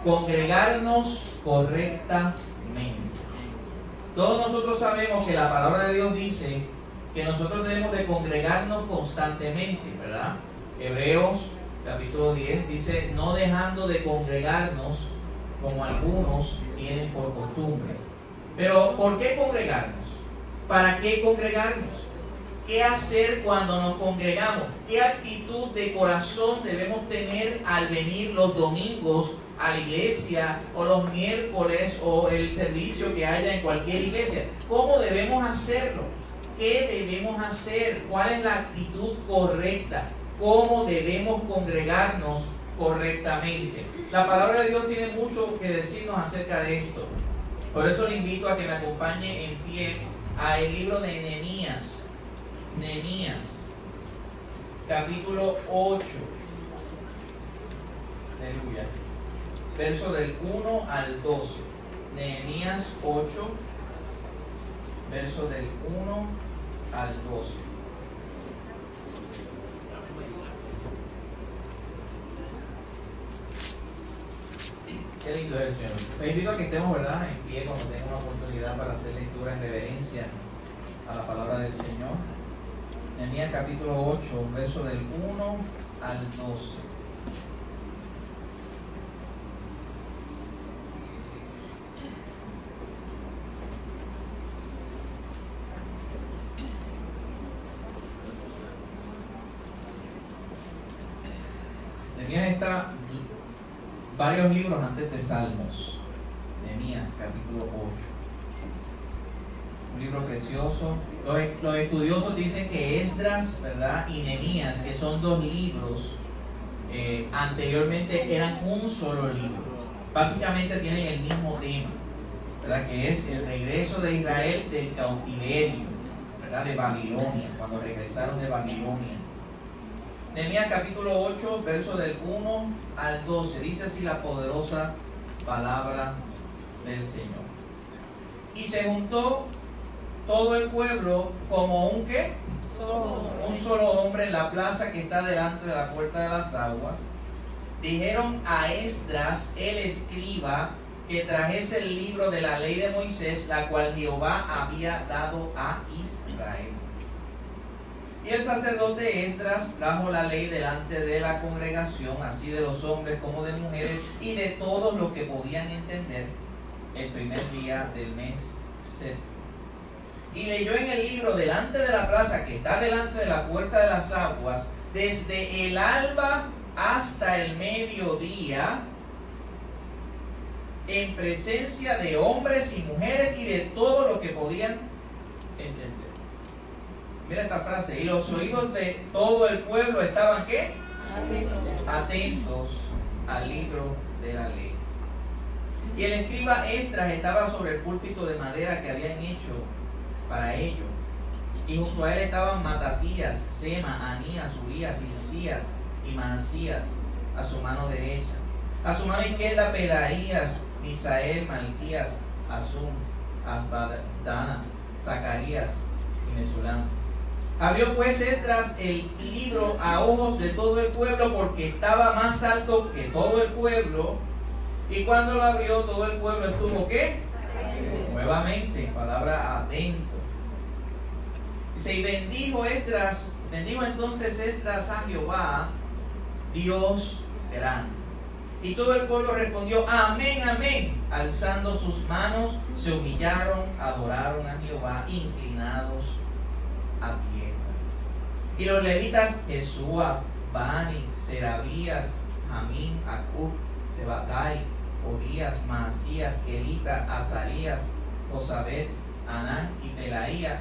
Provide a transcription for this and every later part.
Congregarnos correctamente. Todos nosotros sabemos que la palabra de Dios dice que nosotros debemos de congregarnos constantemente, ¿verdad? Hebreos capítulo 10 dice, no dejando de congregarnos como algunos tienen por costumbre. Pero ¿por qué congregarnos? ¿Para qué congregarnos? ¿Qué hacer cuando nos congregamos? ¿Qué actitud de corazón debemos tener al venir los domingos a la iglesia, o los miércoles, o el servicio que haya en cualquier iglesia? ¿Cómo debemos hacerlo? ¿Qué debemos hacer? ¿Cuál es la actitud correcta? ¿Cómo debemos congregarnos correctamente? La palabra de Dios tiene mucho que decirnos acerca de esto. Por eso le invito a que me acompañe en pie al libro de Nehemías. Nehemías, capítulo 8. Aleluya. Verso del 1 al 12. Nehemías 8, verso del 1 al 12. Qué lindo es el Señor. Me invito a que estemos, ¿verdad?, en pie cuando tenga una oportunidad para hacer lectura en reverencia a la palabra del Señor. Nehemías capítulo 8, verso del 1 al 12. Nehemías está varios libros antes de Salmos. Nehemías capítulo 8. Un libro precioso. Los estudiosos dicen que Esdras, ¿verdad?, y Nehemías, que son dos libros, anteriormente eran un solo libro. Básicamente tienen el mismo tema, ¿verdad?, que es el regreso de Israel del cautiverio, ¿verdad?, de Babilonia, cuando regresaron de Babilonia. Nehemías capítulo 8, verso del 1 al 12, dice así la poderosa palabra del Señor. Y se juntó todo el pueblo como un ¿qué? Un solo hombre en la plaza que está delante de la puerta de las aguas. Dijeron a Esdras, el escriba, que trajese el libro de la ley de Moisés, la cual Jehová había dado a Israel. Y el sacerdote Esdras trajo la ley delante de la congregación, así de los hombres como de mujeres, y de todos los que podían entender, el primer día del mes séptimo. Y leyó en el libro delante de la plaza que está delante de la puerta de las aguas, desde el alba hasta el mediodía, en presencia de hombres y mujeres y de todo lo que podían entender. Mira esta frase, y los oídos de todo el pueblo estaban ¿qué? Atentos al libro de la ley. Y el escriba Esdras estaba sobre el púlpito de madera que habían hecho para ello. Y junto a él estaban Matatías, Sema, Anías, Urías, Hilcías y Maasías a su mano derecha. A su mano izquierda Pedaías, Misael, Malquías, Asum, Asbadana, Zacarías y Mesulam. Abrió pues Esdras el libro a ojos de todo el pueblo, porque estaba más alto que todo el pueblo. Y cuando lo abrió, todo el pueblo estuvo ¿qué? Nuevamente, palabra atento. Dice, y bendijo entonces Esdras a Jehová, Dios grande. Y todo el pueblo respondió, amén, amén. Alzando sus manos, se humillaron, adoraron a Jehová, inclinados a tierra. Y los levitas, Jesúa, Bani, Serabías, Jamín, Acub, Sebatai, Obías, Maasías, Elita, Azarías, Josabed, Anán y Pelaía,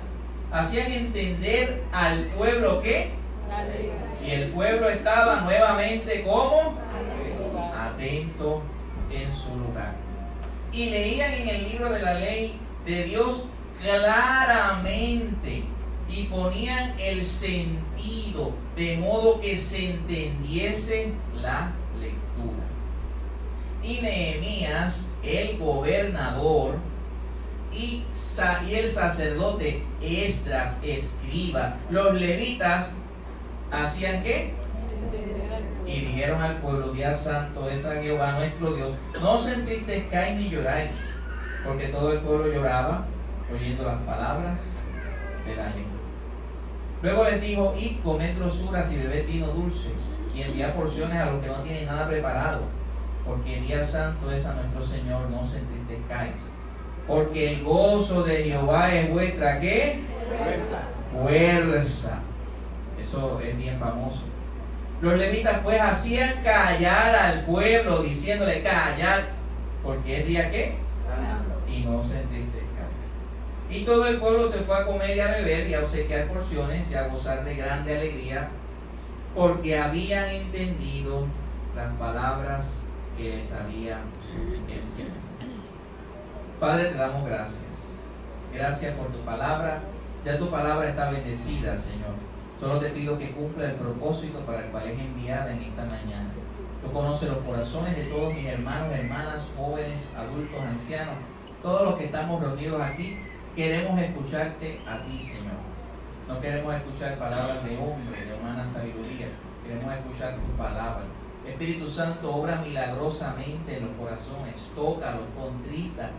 hacían entender al pueblo que, y el pueblo estaba nuevamente como atento en su lugar. Y leían en el libro de la ley de Dios claramente y ponían el sentido de modo que se entendiese la lectura. Y Nehemías, el gobernador, y el sacerdote Esdras, escriba, los levitas, ¿hacían qué? Y dijeron dijeron al pueblo: día santo es a Jehová nuestro Dios. No os entristezcáis ni lloráis, porque todo el pueblo lloraba oyendo las palabras de la ley. Luego les dijo: id, comed grosuras y bebed vino dulce, y enviad porciones a los que no tienen nada preparado, porque el día santo es a nuestro Señor. No os entristezcáis, porque el gozo de Jehová es vuestra ¿qué? Fuerza. Eso es bien famoso. Los levitas pues hacían callar al pueblo, diciéndole: callad, porque es día ¿qué? Y no se entristezcan. Y todo el pueblo se fue a comer y a beber y a obsequiar porciones y a gozar de grande alegría, porque habían entendido las palabras que les había enseñado. Padre, te damos gracias. Gracias por tu palabra. Ya tu palabra está bendecida, Señor. Solo te pido que cumpla el propósito para el cual es enviada en esta mañana. Tú conoces los corazones de todos mis hermanos, hermanas, jóvenes, adultos, ancianos, todos los que estamos reunidos aquí. Queremos escucharte a ti, Señor. No queremos escuchar palabras de hombre, de humana sabiduría. Queremos escuchar tu palabra. Espíritu Santo, obra milagrosamente en los corazones. Tócalos, contrita,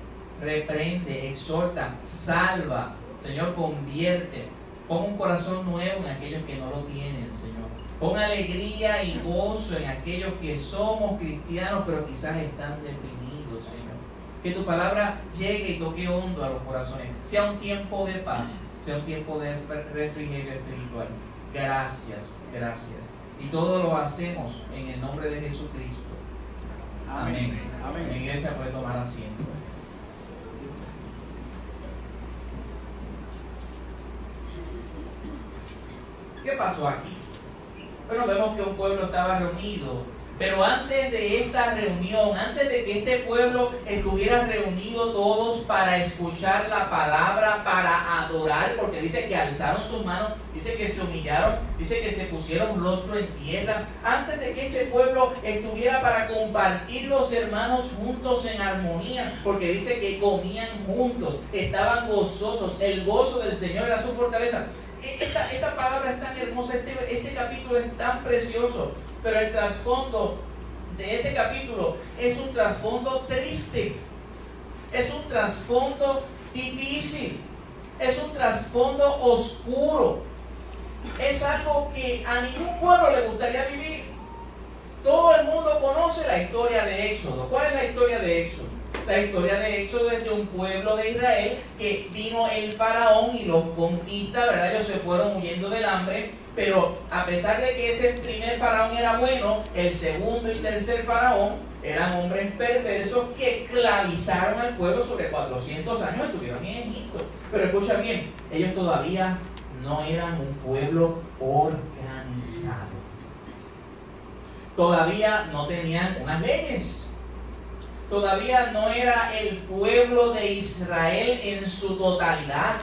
reprende, exhorta, salva. Señor, convierte. Pon un corazón nuevo en aquellos que no lo tienen, Señor. Pon alegría y gozo en aquellos que somos cristianos, pero quizás están deprimidos, Señor. Que tu palabra llegue y toque hondo a los corazones. Sea un tiempo de paz, sea un tiempo de refrigerio espiritual. Gracias, gracias. Y todo lo hacemos en el nombre de Jesucristo. Amén. Amén. La iglesia puede tomar asiento. ¿Qué pasó aquí? Bueno, vemos que un pueblo estaba reunido, pero antes de esta reunión, antes de que este pueblo estuviera reunido todos para escuchar la palabra, para adorar, porque dice que alzaron sus manos, dice que se humillaron, dice que se pusieron rostro en tierra, antes de que este pueblo estuviera para compartir los hermanos juntos en armonía, porque dice que comían juntos, estaban gozosos, el gozo del Señor era su fortaleza. Esta palabra es tan hermosa, este capítulo es tan precioso, pero el trasfondo de este capítulo es un trasfondo triste, es un trasfondo difícil, es un trasfondo oscuro, es algo que a ningún pueblo le gustaría vivir. Todo el mundo conoce la historia de Éxodo. ¿Cuál es la historia de Éxodo? La historia de Éxodo es de un pueblo de Israel que vino el faraón y los conquista, ¿verdad? Ellos se fueron huyendo del hambre, pero a pesar de que ese primer faraón era bueno, el segundo y tercer faraón eran hombres perversos que esclavizaron al pueblo sobre 400 años, estuvieron en Egipto. Pero escucha bien, ellos todavía no eran un pueblo organizado. Todavía no tenían unas leyes. Todavía no era el pueblo de Israel en su totalidad.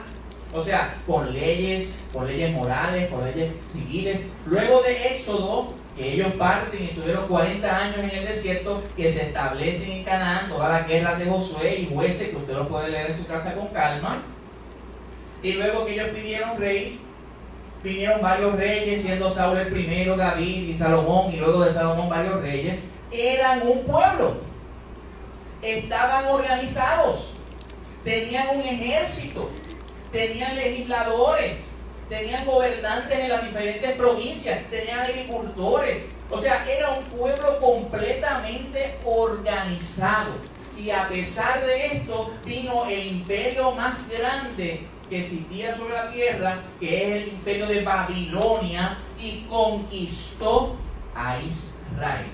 O sea, con leyes morales, con leyes civiles. Luego de Éxodo, que ellos parten y estuvieron 40 años en el desierto, que se establecen en Canaán, todas las guerras de Josué y Jueces, que usted lo puede leer en su casa con calma. Y luego que ellos pidieron rey, vinieron varios reyes, siendo Saúl el primero, David y Salomón, y luego de Salomón varios reyes. Eran un pueblo. Estaban organizados, tenían un ejército, tenían legisladores, tenían gobernantes en las diferentes provincias, tenían agricultores. O sea, era un pueblo completamente organizado. Y a pesar de esto, vino el imperio más grande que existía sobre la tierra, que es el imperio de Babilonia, y conquistó a Israel.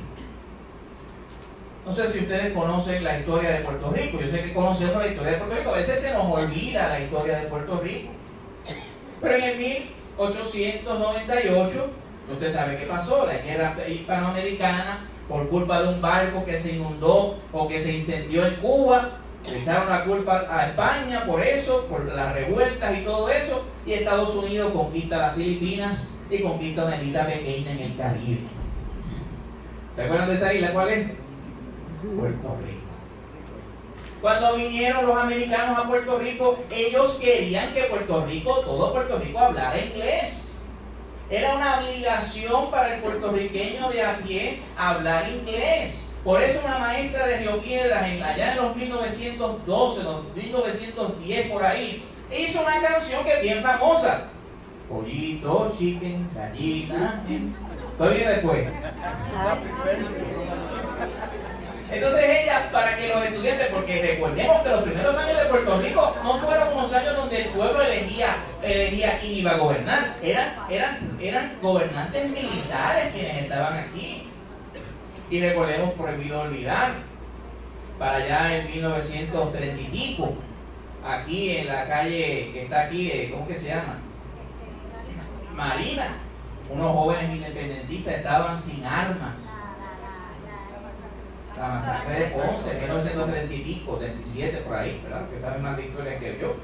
No sé si ustedes conocen la historia de Puerto Rico. Yo sé que conocemos la historia de Puerto Rico. A veces se nos olvida la historia de Puerto Rico. Pero en el 1898, usted sabe qué pasó. La guerra hispanoamericana, por culpa de un barco que se inundó o que se incendió en Cuba, le echaron la culpa a España por eso, por las revueltas y todo eso. Y Estados Unidos conquista las Filipinas y conquista una isla pequeña en el Caribe. ¿Se acuerdan de esa isla? ¿Cuál es? Puerto Rico. Cuando vinieron los americanos a Puerto Rico, ellos querían que todo Puerto Rico hablara inglés. Era una obligación para el puertorriqueño de a pie hablar inglés. Por eso una maestra de Río Piedras, allá en los 1912, los 1910 por ahí, hizo una canción que es bien famosa. Pollito, chicken, gallina. ¿Todo viene después? Entonces ella, para que los estudiantes, porque recordemos que los primeros años de Puerto Rico no fueron unos años donde el pueblo elegía quién iba a gobernar. Eran gobernantes militares quienes estaban aquí. Y recordemos, prohibido olvidar, para allá en 1930 y pico, aquí en la calle que está aquí, ¿cómo que se llama? Marina. Unos jóvenes independentistas estaban sin armas. La masacre de Ponce, 1930 y pico, 37 por ahí, ¿verdad? Que saben más de historias que yo.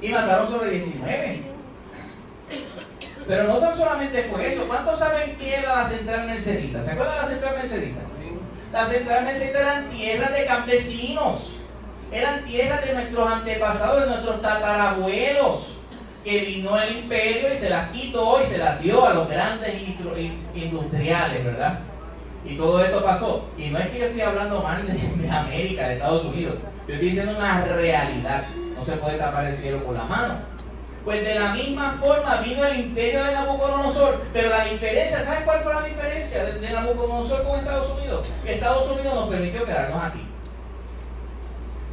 Y mataron sobre 19. Pero no tan solamente fue eso. ¿Cuántos saben qué era la Central Mercedita? ¿Se acuerdan de la Central Mercedita? La Central Mercedita eran tierras de campesinos. Eran tierras de nuestros antepasados, de nuestros tatarabuelos. Que vino el imperio y se las quitó y se las dio a los grandes industriales, ¿verdad? Y todo esto pasó. Y no es que yo estoy hablando mal de América, de Estados Unidos. Yo estoy diciendo una realidad. No se puede tapar el cielo con la mano. Pues de la misma forma vino el imperio de Nabucodonosor. Pero la diferencia, ¿sabes cuál fue la diferencia de Nabucodonosor con Estados Unidos? Que Estados Unidos nos permitió quedarnos aquí.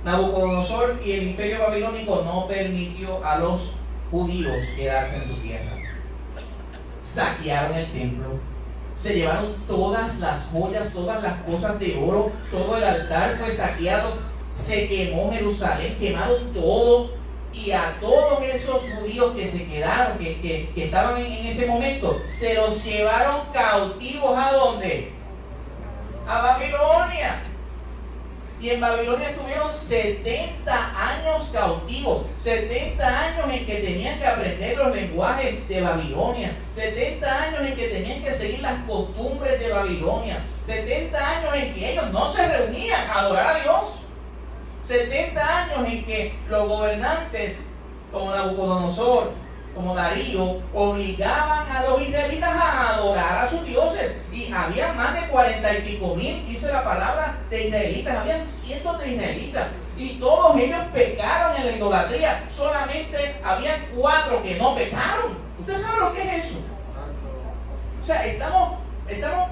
Nabucodonosor y el imperio babilónico no permitió a los judíos quedarse en su tierra. Saquearon el templo, se llevaron todas las joyas, todas las cosas de oro, todo el altar fue saqueado, se quemó Jerusalén, quemaron todo, y a todos esos judíos que se quedaron, que estaban en ese momento, se los llevaron cautivos. ¿A dónde? A Babilonia. Y en Babilonia estuvieron 70 años cautivos, 70 años en que tenían que aprender los lenguajes de Babilonia, 70 años en que tenían que seguir las costumbres de Babilonia, 70 años en que ellos no se reunían a adorar a Dios, 70 años en que los gobernantes como Nabucodonosor, como Darío, obligaban a los israelitas a adorar a sus dioses. Y había más de 40 y pico mil, dice la palabra, de israelitas. Habían cientos de israelitas. Y todos ellos pecaron en la idolatría. Solamente habían 4 que no pecaron. ¿Usted sabe lo que es eso? O sea, estamos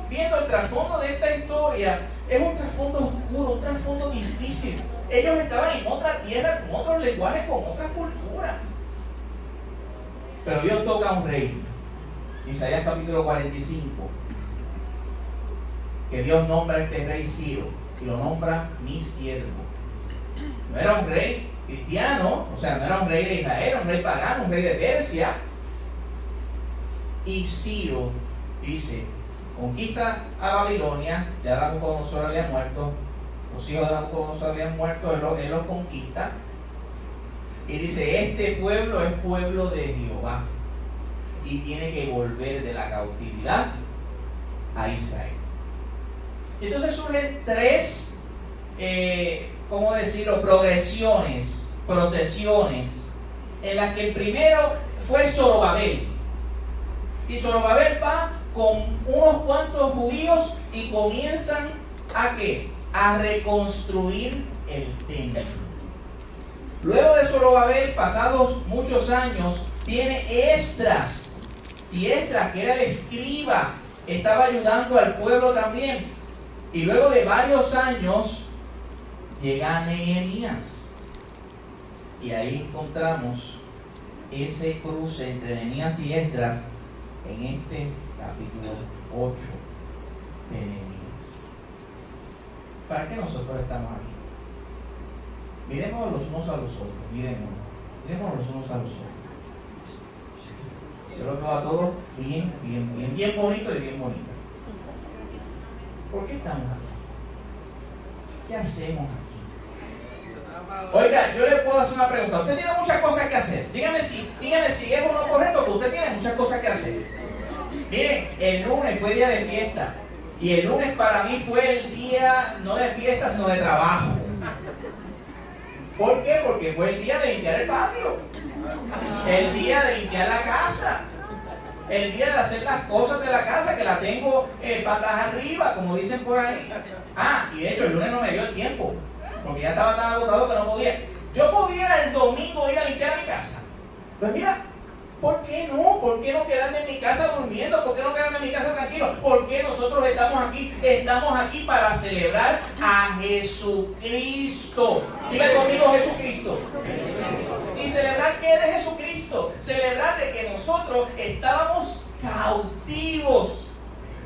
viendo el trasfondo de esta historia. Es un trasfondo oscuro, un trasfondo difícil. Ellos estaban en otra tierra, con otros lenguajes, con otras culturas. Pero Dios toca a un rey. Isaías capítulo 45. Que Dios nombra a este rey Ciro. Y lo nombra mi siervo. No era un rey cristiano, o sea, no era un rey de Israel, era un rey pagano, un rey de Persia. Y Ciro dice, conquista a Babilonia, ya Nabucodonosor había muerto, los hijos de Nabucodonosor habían muerto, él los conquista. Y dice, este pueblo es pueblo de Jehová y tiene que volver de la cautividad a Israel. Entonces surgen 3, ¿cómo decirlo? Procesiones, en las que el primero fue Zorobabel. Y Zorobabel va con unos cuantos judíos y comienzan ¿a qué? A reconstruir el templo. Luego de Zorobabel, pasados muchos años, viene Esdras. Y Esdras, que era el escriba, estaba ayudando al pueblo también. Y luego de varios años, llega Nehemías. Y ahí encontramos ese cruce entre Nehemías y Esdras en este capítulo 8 de Nehemías. ¿Para qué nosotros estamos aquí? Miremos los unos a los otros, miremos los unos a los otros. Yo lo veo a todos bien bonito y bien bonito. ¿Por qué estamos aquí? ¿Qué hacemos aquí? Oiga, yo le puedo hacer una pregunta. Usted tiene muchas cosas que hacer. Dígame si es o no correcto, que usted tiene muchas cosas que hacer. Miren, el lunes fue día de fiesta. Y el lunes para mí fue el día no de fiesta, sino de trabajo. ¿Por qué? Porque fue el día de limpiar el patio, el día de limpiar la casa, el día de hacer las cosas de la casa, que la tengo patas arriba, como dicen por ahí. Y de hecho el lunes no me dio el tiempo, porque ya estaba tan agotado que no podía. Yo podía el domingo ir a limpiar mi casa. Pues mira, ¿por qué no? ¿Por qué no quedarme en mi casa durmiendo? ¿Por qué no quedarme en mi casa tranquilo? ¿Por qué nosotros estamos aquí? Estamos aquí para celebrar a Jesucristo. Diga conmigo, Jesucristo. ¿Y celebrar qué de Jesucristo? Celebrar de que nosotros estábamos cautivos.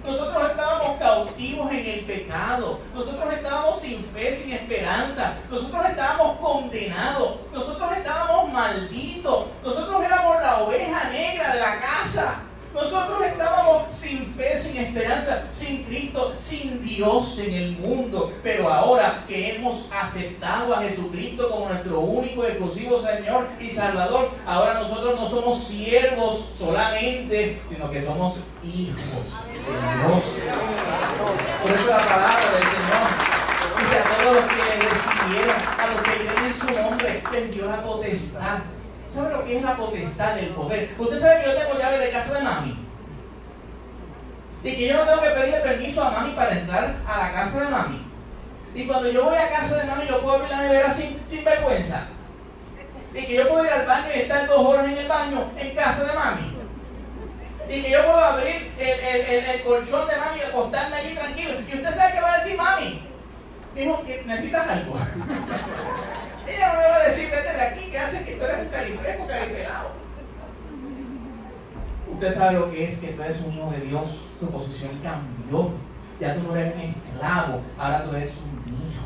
Nosotros estábamos cautivos en el pecado. Nosotros estábamos sin fe, sin esperanza. Nosotros estábamos condenados. Nosotros estábamos malditos. Nosotros éramos la oveja negra de la casa. Nosotros estábamos sin fe, sin esperanza, sin Cristo, sin Dios en el mundo. Pero ahora que hemos aceptado a Jesucristo como nuestro único y exclusivo Señor y Salvador, ahora nosotros no somos siervos solamente, sino que somos hijos de Dios. Por eso la palabra del Señor dice: a todos los que le recibieron, a los que creen en su nombre, les dio la potestad. ¿Sabe lo que es la potestad del poder? Usted sabe que yo tengo llave de casa de mami. Y que yo no tengo que pedirle permiso a mami para entrar a la casa de mami. Y cuando yo voy a casa de mami, yo puedo abrir la nevera sin vergüenza. Y que yo puedo ir al baño y estar 2 horas en el baño en casa de mami. Y que yo puedo abrir el colchón de mami y acostarme allí tranquilo. Y usted sabe qué va a decir mami. Dijo que necesitas algo. Ella no me va a decir: vete de aquí, que hace que tú eres un carifresco, caripelado. Usted sabe lo que es que tú eres un hijo de Dios. Tu posición cambió. Ya tú no eres un esclavo, ahora tú eres un hijo.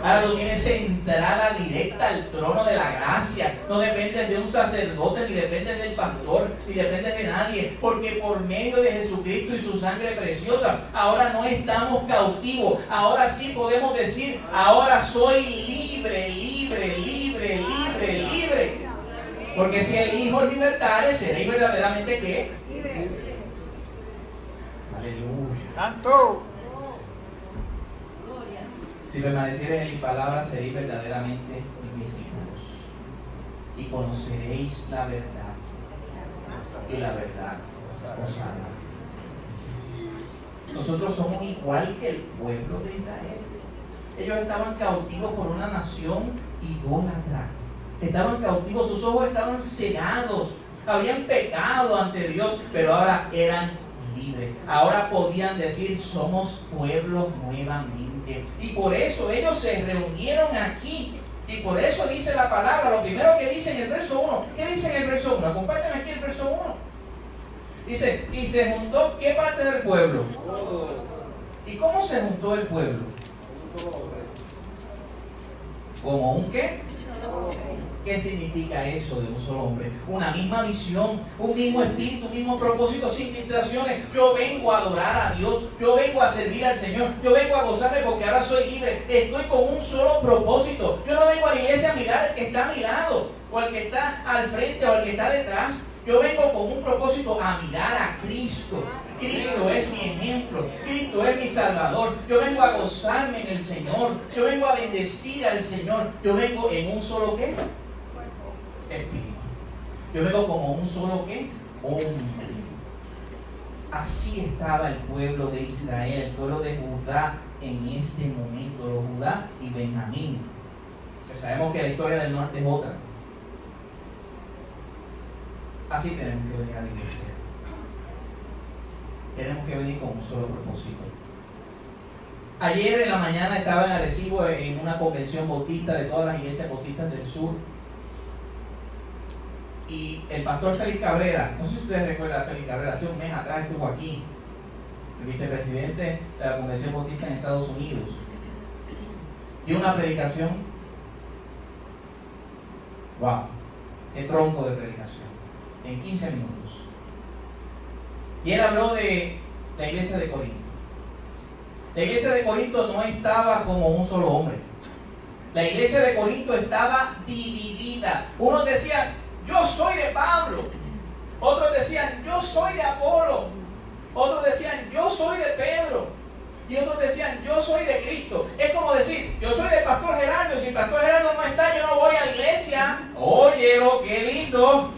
Ahora tú tienes entrada directa al trono de la gracia. No dependes de un sacerdote, ni dependes del pastor, ni dependes de nadie. Porque por medio de Jesucristo y su sangre preciosa, ahora no estamos cautivos. Ahora sí podemos decir: ahora soy libre, libre, libre, libre, libre. Porque si el Hijo libertare, seréis verdaderamente ¿qué? Libre. Aleluya. ¡Santo! Si permaneciereis en mi palabra, seréis verdaderamente mis hijos. Y conoceréis la verdad. Y la verdad os hará. Nosotros somos igual que el pueblo de Israel. Ellos estaban cautivos por una nación idólatra. Estaban cautivos, sus ojos estaban cegados. Habían pecado ante Dios, pero ahora eran libres. Ahora podían decir: somos pueblo nuevamente. Y por eso ellos se reunieron aquí. Y por eso dice la palabra, lo primero que dice en el verso 1. ¿Qué dice en el verso 1? Acompáñame aquí el verso 1. Dice: y se juntó, ¿qué parte del pueblo? ¿Y cómo se juntó el pueblo? ¿Como un qué? ¿Qué significa eso de un solo hombre? Una misma visión, un mismo espíritu, un mismo propósito, sin distracciones. Yo vengo a adorar a Dios, yo vengo a servir al Señor, yo vengo a gozarme porque ahora soy libre. Estoy con un solo propósito. Yo no vengo a la iglesia a mirar al que está a mi lado, o al que está al frente, o al que está detrás. Yo vengo con un propósito: a mirar a Cristo. Cristo es mi ejemplo, Cristo es mi Salvador. Yo vengo a gozarme en el Señor, yo vengo a bendecir al Señor. Yo vengo en un solo ¿qué? Espíritu. Yo vengo como un solo ¿qué? Hombre. Así estaba el pueblo de Israel, el pueblo de Judá en este momento, los Judá y Benjamín. Que sabemos que la historia del norte es otra. Así tenemos que venir a la iglesia. Tenemos que venir con un solo propósito. Ayer en la mañana estaba en Arecibo en una convención bautista de todas las iglesias bautistas del sur. Y el pastor Félix Cabrera, no sé si ustedes recuerdan a Félix Cabrera, hace un mes atrás estuvo aquí, el vicepresidente de la Convención Bautista en Estados Unidos. Dio una predicación. ¡Wow! ¡Qué tronco de predicación! En 15 minutos. Y él habló de la iglesia de Corinto. La iglesia de Corinto no estaba como un solo hombre. La iglesia de Corinto estaba dividida. Unos decían: yo soy de Pablo. Otros decían: yo soy de Apolo. Otros decían: yo soy de Pedro. Y otros decían: yo soy de Cristo. Es como decir: yo soy de Pastor Gerardo. Si el Pastor Gerardo no está, yo no voy a la iglesia. Óyelo, qué lindo.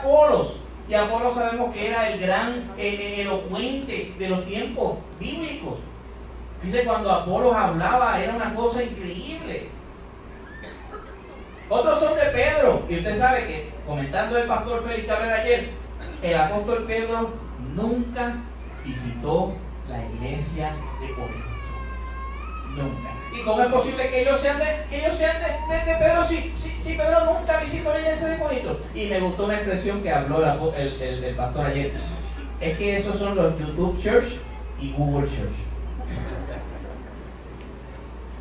Apolos. Y Apolos sabemos que era el gran elocuente de los tiempos bíblicos. Dice, cuando Apolos hablaba era una cosa increíble. Otros son de Pedro. Y usted sabe que, comentando el pastor Félix Cabrera ayer, el apóstol Pedro nunca visitó la iglesia de Corinto. Nunca. ¿Y cómo es posible que ellos sean de Pedro si Pedro nunca visitó la iglesia de Corinto? Y me gustó una expresión que habló el pastor ayer. Es que esos son los YouTube Church y Google Church.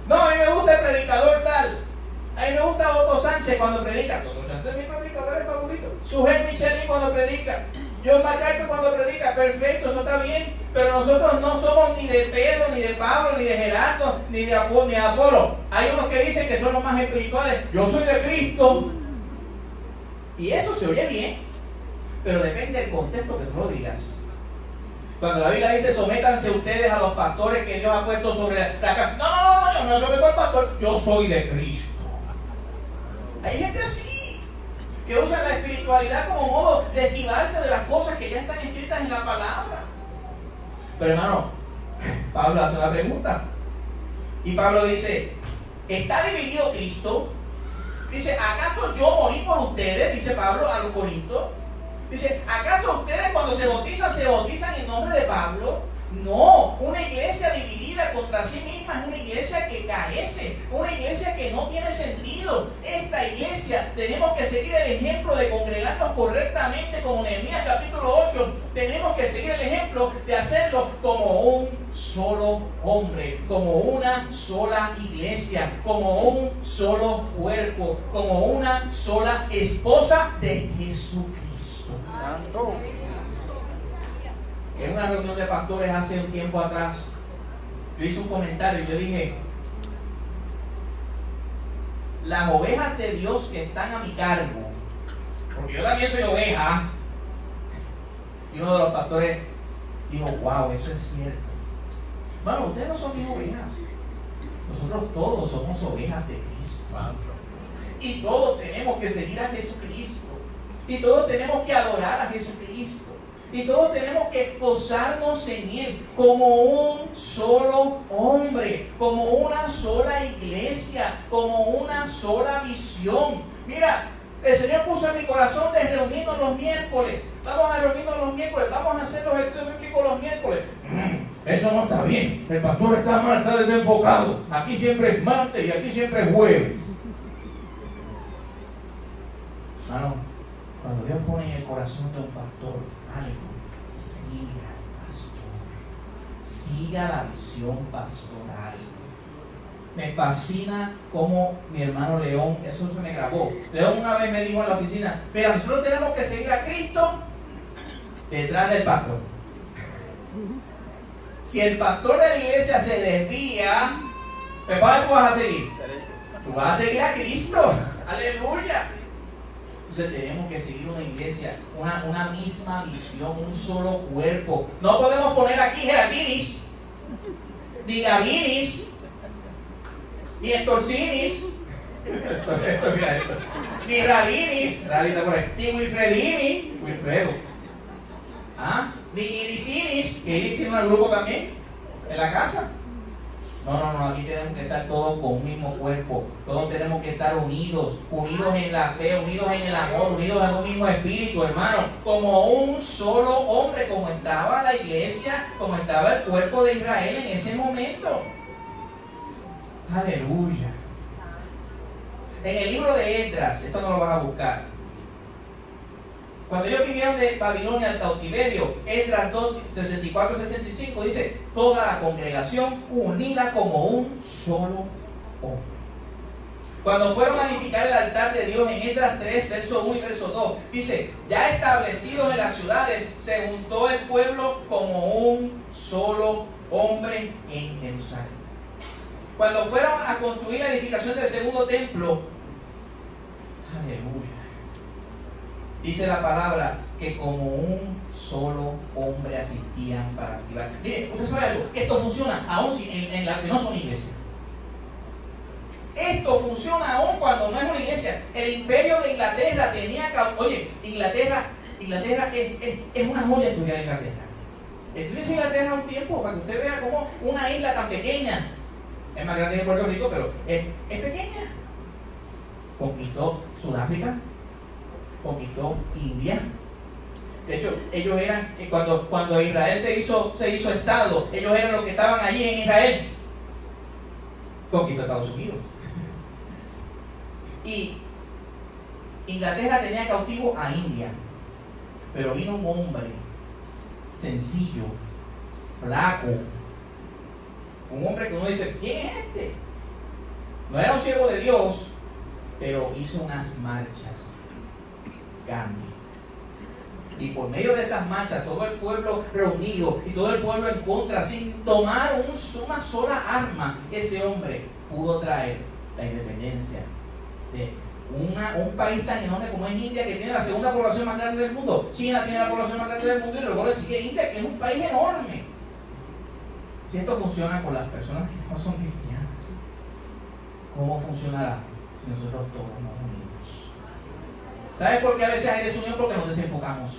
No, a mí me gusta el predicador tal. A mí me gusta Otto Sánchez cuando predica. Otto Sánchez es mi predicador favorito. Sujel Michelin cuando predica. John MacArthur cuando predica. Perfecto, eso está bien. Pero nosotros no somos ni de Pedro, ni de Pablo, ni de Gerardo, ni de Apolo. Hay unos que dicen que son los más espirituales. Yo soy de Cristo. Y eso se oye bien. Pero depende del contexto que tú lo digas. Cuando la Biblia dice, sométanse ustedes a los pastores que Dios ha puesto sobre la casa. No, yo no soy el pastor, yo soy de Cristo. Hay gente así, que usa la espiritualidad como modo de esquivarse de las cosas que ya están escritas en la palabra. Pero hermano, Pablo hace la pregunta. Y Pablo dice, ¿está dividido Cristo? Dice, ¿acaso yo morí por ustedes? Dice Pablo a los Corintios. Dice, ¿acaso ustedes cuando se bautizan en nombre de Pablo? No, una iglesia dividida contra sí misma es una iglesia que carece, una iglesia que no tiene sentido. Esta iglesia tenemos que seguir el ejemplo de congregarnos correctamente como Nehemías capítulo 8. Tenemos que seguir el ejemplo de hacerlo como un solo hombre, como una sola iglesia, como un solo cuerpo, como una sola esposa de Jesucristo. En una reunión de pastores hace un tiempo atrás, yo hice un comentario y yo dije, las ovejas de Dios que están a mi cargo, porque yo también soy oveja, y uno de los pastores dijo, wow, eso es cierto. Hermano, ustedes no son mis ovejas, nosotros todos somos ovejas de Cristo, y todos tenemos que seguir a Jesucristo, y todos tenemos que adorar a Jesucristo. Y todos tenemos que gozarnos en Él como un solo hombre, como una sola iglesia, como una sola visión. Mira, el Señor puso en mi corazón de reunirnos los miércoles. Vamos a reunirnos los miércoles, vamos a hacer los estudios bíblicos los miércoles. Eso no está bien, el pastor está mal, está desenfocado. Aquí siempre es martes y aquí siempre es jueves. Hermano, cuando Dios pone en el corazón de un pastor algo, siga al pastor, siga la visión pastoral. Me fascina cómo mi hermano León, eso se me grabó. León una vez me dijo en la oficina, mira, nosotros tenemos que seguir a Cristo detrás del pastor. Si el pastor de la iglesia se desvía, ¿para qué tú vas a seguir? Tú vas a seguir a Cristo. Aleluya. Entonces tenemos que seguir una iglesia, una misma visión, un solo cuerpo. No podemos poner aquí Gerardinis, ni Gavinis, ni Estorcinis, ni Radinis, ni Wilfredini, Wilfredo, ni Iricinis, que Iris tiene un grupo también en la casa. No, aquí tenemos que estar todos con un mismo cuerpo. Todos tenemos que estar unidos en la fe, unidos en el amor, unidos en un mismo espíritu, hermano. Como un solo hombre, como estaba la iglesia, como estaba el cuerpo de Israel en ese momento. Aleluya. En el libro de Esdras, esto no lo vas a buscar. Cuando ellos vinieron de Babilonia al cautiverio, Esdras 2, 64-65 dice, toda la congregación unida como un solo hombre. Cuando fueron a edificar el altar de Dios en Esdras 3, verso 1 y verso 2, dice, ya establecidos en las ciudades, se juntó el pueblo como un solo hombre en Jerusalén. Cuando fueron a construir la edificación del segundo templo, aleluya, dice la palabra que como un solo hombre asistían para activar. Mire, usted sabe algo, esto funciona aún en la que no son iglesias. Esto funciona aún cuando no es una iglesia. El imperio de Inglaterra tenía, Inglaterra Inglaterra es una joya estudiar Inglaterra. Estudies Inglaterra un tiempo para que usted vea cómo una isla tan pequeña, es más grande que Puerto Rico, pero es pequeña. Conquistó Sudáfrica, conquistó India. De hecho, ellos eran, cuando Israel se hizo Estado, ellos eran los que estaban allí en Israel. Conquistó Estados Unidos. Y Inglaterra tenía cautivo a India. Pero vino un hombre sencillo, flaco, un hombre que uno dice, ¿quién es este? No era un siervo de Dios, pero hizo unas marchas grandes. Y por medio de esas marchas, todo el pueblo reunido y todo el pueblo en contra, sin tomar una sola arma, ese hombre pudo traer la independencia de un país tan enorme como es India, que tiene la segunda población más grande del mundo. China tiene la población más grande del mundo y luego le sigue India, que es un país enorme. Si esto funciona con las personas que no son cristianas, ¿cómo funcionará si nosotros todos nos unimos? ¿Sabes por qué a veces hay desunión? Porque nos desenfocamos.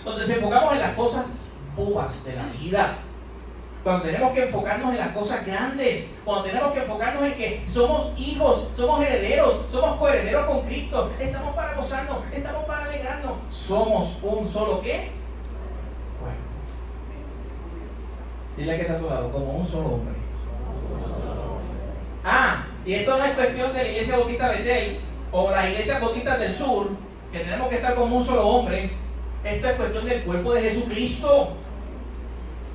Nos desenfocamos en las cosas bobas de la vida. Cuando tenemos que enfocarnos en las cosas grandes, cuando tenemos que enfocarnos en que somos hijos, somos herederos, somos coherederos con Cristo, estamos para gozarnos, estamos para alegrarnos, somos un solo ¿qué? Cuerpo. Dile que está a tu lado, como un solo hombre. Y esto no es cuestión de la iglesia bautista Betel o las iglesias bautistas del sur, que tenemos que estar como un solo hombre. Esto es cuestión del cuerpo de Jesucristo.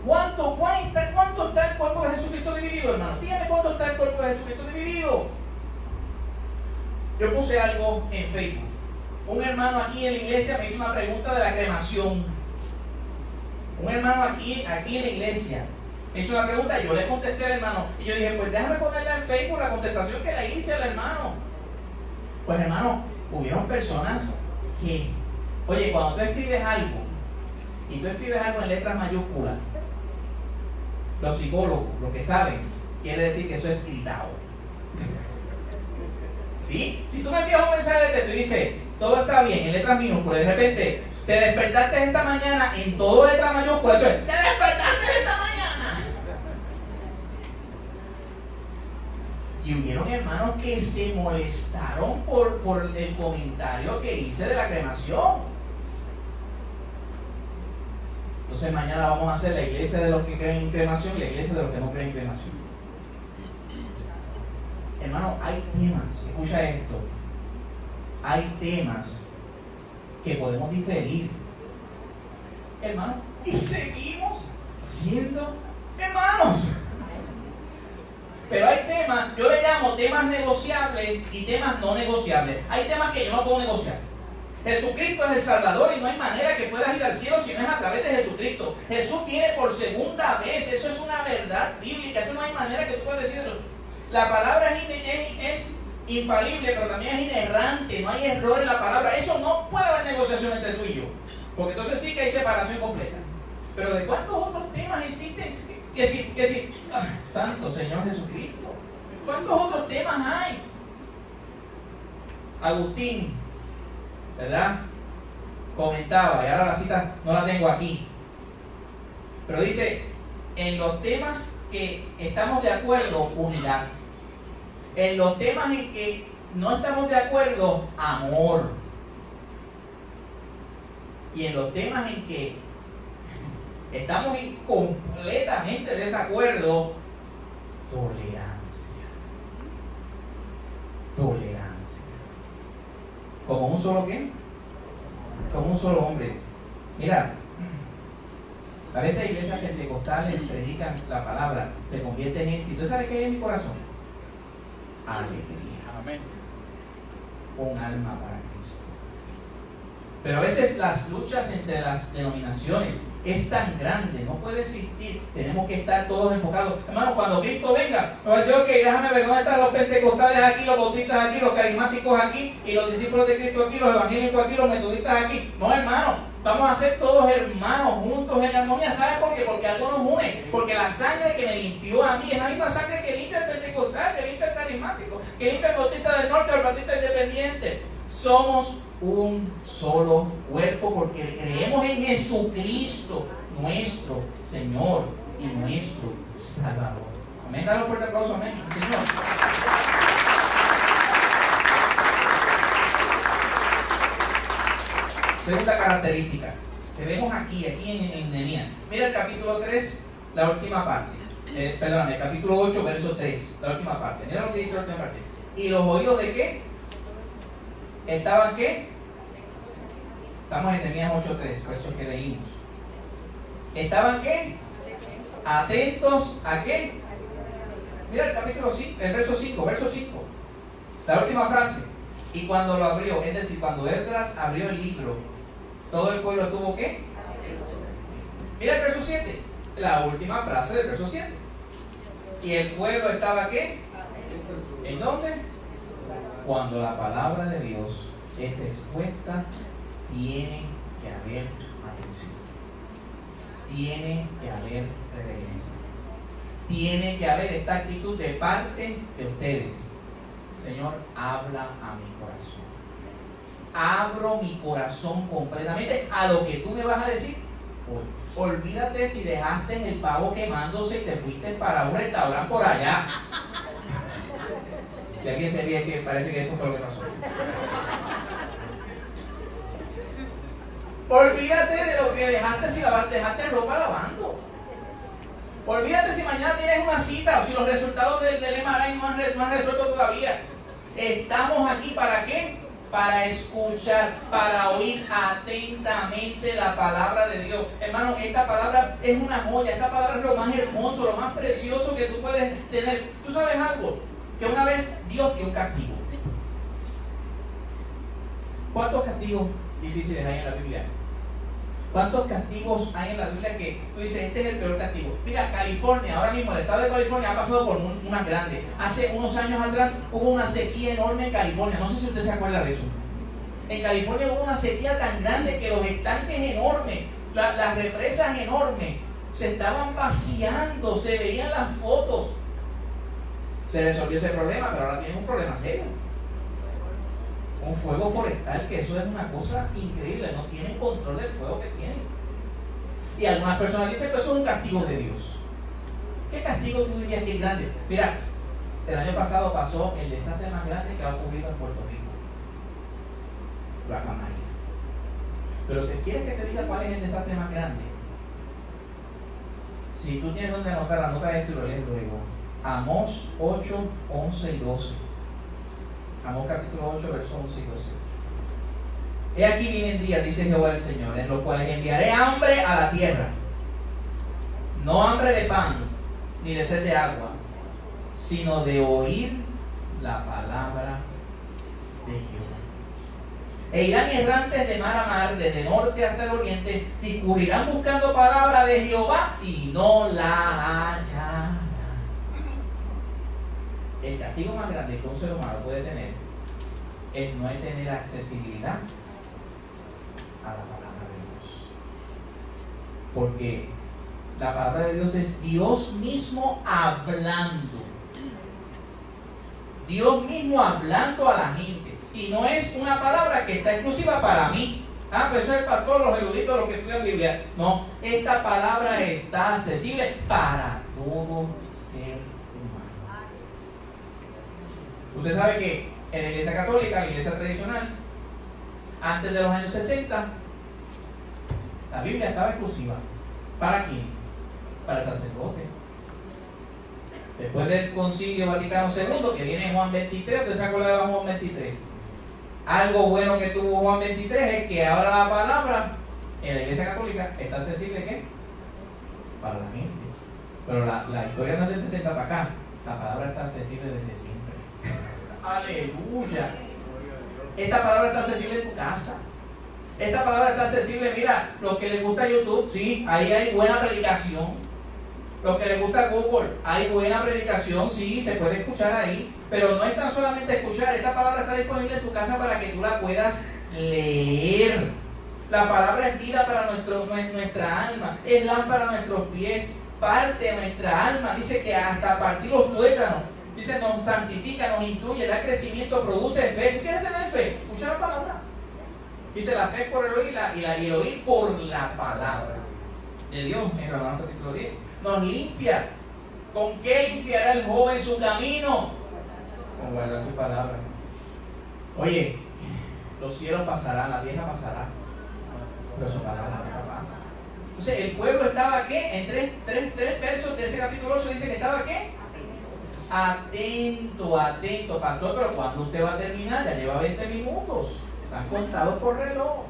¿Cuánto está el cuerpo de Jesucristo dividido, hermano? Dígame cuánto está el cuerpo de Jesucristo dividido. Yo puse algo en Facebook. Un hermano aquí en la iglesia me hizo una pregunta de la cremación. Un hermano aquí en la iglesia me hizo una pregunta y yo le contesté al hermano. Y yo dije, pues déjame ponerla en Facebook la contestación que le hice al hermano. Pues hermano, hubieron personas que, oye, cuando tú escribes algo y tú escribes algo en letras mayúsculas, los psicólogos, lo que saben, quiere decir que eso es gritado. ¿Sí? Si tú me envías un mensaje de texto y dices, todo está bien, en letras minúsculas, de repente, te despertaste esta mañana en todo letras mayúsculas, eso es, te despertaste esta mañana. Y hubieron hermanos que se molestaron por el comentario que hice de la cremación. Entonces mañana vamos a hacer la iglesia de los que creen en cremación y la iglesia de los que no creen en cremación. Hermano, hay temas, escucha esto, hay temas que podemos diferir, hermano, y seguimos siendo hermanos. Pero hay temas, yo le llamo temas negociables y temas no negociables. Hay temas que yo no puedo negociar. Jesucristo es el Salvador y no hay manera que puedas ir al cielo si no es a través de Jesucristo. Jesús viene por segunda vez, eso es una verdad bíblica, eso no hay manera que tú puedas decir eso. La palabra es infalible, pero también es inerrante, no hay error en la palabra. Eso no puede haber negociación entre tú y yo, porque entonces sí que hay separación completa. Pero ¿de cuántos otros temas existen? Que si Santo Señor Jesucristo, ¿cuántos otros temas hay? Agustín, ¿verdad? Comentaba, y ahora la cita no la tengo aquí, pero dice, en los temas que estamos de acuerdo, unidad. En los temas en que no estamos de acuerdo, amor. Y en los temas en que estamos completamente de desacuerdo, tolerancia. Tolerancia. ¿Como un solo qué? Como un solo hombre. Mira, a veces iglesias pentecostales predican la palabra, se convierten en... ¿Y tú sabes qué hay en mi corazón? Alegría. Amén. Un alma para Cristo. Pero a veces las luchas entre las denominaciones es tan grande, no puede existir. Tenemos que estar todos enfocados. Hermano, cuando Cristo venga, me va a decir, ok, déjame ver dónde están los pentecostales aquí, los bautistas aquí, los carismáticos aquí, y los discípulos de Cristo aquí, los evangélicos aquí, los metodistas aquí. No, hermano, vamos a ser todos hermanos, juntos en armonía. ¿Sabes por qué? Porque algo nos une. Porque la sangre que me limpió a mí es la misma sangre que limpia el pentecostal, que limpia el carismático, que limpia el bautista del norte o el bautista independiente. Somos un solo cuerpo, porque creemos en Jesucristo, nuestro Señor y nuestro Salvador. Amén. Dale un fuerte aplauso, amén, Señor. Segunda característica que vemos aquí en Nehemías. Mira el capítulo 3, la última parte. Perdóname, capítulo 8, verso 3, la última parte. Mira lo que dice la última parte. ¿Y los oídos de qué? ¿Estaban qué? Estamos en Nehemías 8:3, verso que leímos. ¿Estaban qué? Atentos a qué. Mira el capítulo 5, el verso 5, la última frase. Y cuando lo abrió, es decir, cuando Esdras abrió el libro, todo el pueblo tuvo qué. Mira el verso 7, la última frase del verso 7. Y el pueblo estaba qué. ¿En dónde? Cuando la palabra de Dios es expuesta, tiene que haber atención. Tiene que haber reverencia. Tiene que haber esta actitud de parte de ustedes. Señor, habla a mi corazón. Abro mi corazón completamente a lo que tú me vas a decir. Olvídate si dejaste el pavo quemándose y te fuiste para un restaurante por allá. Si alguien se ríe, que parece que eso fue lo que pasó. Olvídate de lo que dejaste si dejaste ropa lavando. Olvídate si mañana tienes una cita o si los resultados del MRI no han resuelto todavía. Estamos aquí ¿para qué? Para escuchar, para oír atentamente la palabra de Dios. Hermano, esta palabra es una joya. Esta palabra es lo más hermoso, lo más precioso que tú puedes tener. ¿Tú sabes algo? Que una vez Dios dio un castigo. ¿Cuántos castigos difíciles hay en la Biblia? ¿Cuántos castigos hay en la Biblia que tú dices, este es el peor castigo? Mira, California, ahora mismo el estado de California ha pasado por unas grandes. Hace unos años atrás hubo una sequía enorme en California. No sé si usted se acuerda de eso. En California hubo una sequía tan grande que los estanques enormes, las represas enormes, se estaban vaciando, se veían las fotos. Se resolvió ese problema, pero ahora tienen un problema serio. Un fuego forestal, que eso es una cosa increíble, no tienen control del fuego que tienen. Y algunas personas dicen que eso es un castigo de Dios. ¿Qué castigo tú dirías que es grande? Mira, el año pasado pasó el desastre más grande que ha ocurrido en Puerto Rico, Huracán María. Pero ¿quieres que te diga cuál es el desastre más grande? Si tú tienes donde anotar, anota esto y lo lees luego. Amós 8, 11 y 12. Amós capítulo 8, versos 11 y 12. He aquí vienen días, dice Jehová el Señor, en los cuales enviaré hambre a la tierra. No hambre de pan, ni de sed de agua, sino de oír la palabra de Jehová. E irán errantes de mar a mar, desde norte hasta el oriente, y cubrirán buscando palabra de Jehová, y no la hallarán. El castigo más grande que un ser humano puede tener es no tener accesibilidad a la palabra de Dios. Porque la palabra de Dios es Dios mismo hablando. Dios mismo hablando a la gente. Y no es una palabra que está exclusiva para mí. Pues eso es para todos los eruditos, los que estudian Biblia. No, esta palabra está accesible para todo ser humano. Usted sabe que en la iglesia católica, la iglesia tradicional, antes de los años 60, la Biblia estaba exclusiva. ¿Para quién? Para el sacerdote. Después del Concilio Vaticano II, que viene Juan 23, ¿usted se acuerda de Juan 23? Algo bueno que tuvo Juan 23 es que ahora la palabra en la iglesia católica está accesible, ¿qué? Para la gente. Pero la historia no es del 60 para acá. La palabra está accesible desde siempre. Aleluya. Esta palabra está accesible en tu casa. Esta palabra está accesible, mira, los que les gusta YouTube, sí, ahí hay buena predicación. Los que les gusta Google, hay buena predicación, sí, se puede escuchar ahí. Pero no es tan solamente escuchar, esta palabra está disponible en tu casa para que tú la puedas leer. La palabra es vida para nuestra alma, es lámpara a nuestros pies, parte de nuestra alma. Dice que hasta partir los tuétanos. Dice, nos santifica, nos instruye, da crecimiento, produce fe. ¿Tú quieres tener fe? Escucha la palabra. Dice la fe por el oír y el oír por la palabra de Dios, en Romanos capítulo 10. Nos limpia. ¿Con qué limpiará el joven su camino? Con guardar su palabra. Oye, los cielos pasarán, la tierra pasará, pero su palabra nunca pasa. Entonces, el pueblo estaba ¿qué? En tres versos de ese capítulo 8 dice que estaba ¿qué? Atento, pastor, pero cuando usted va a terminar, ya lleva 20 minutos. Están contados por reloj.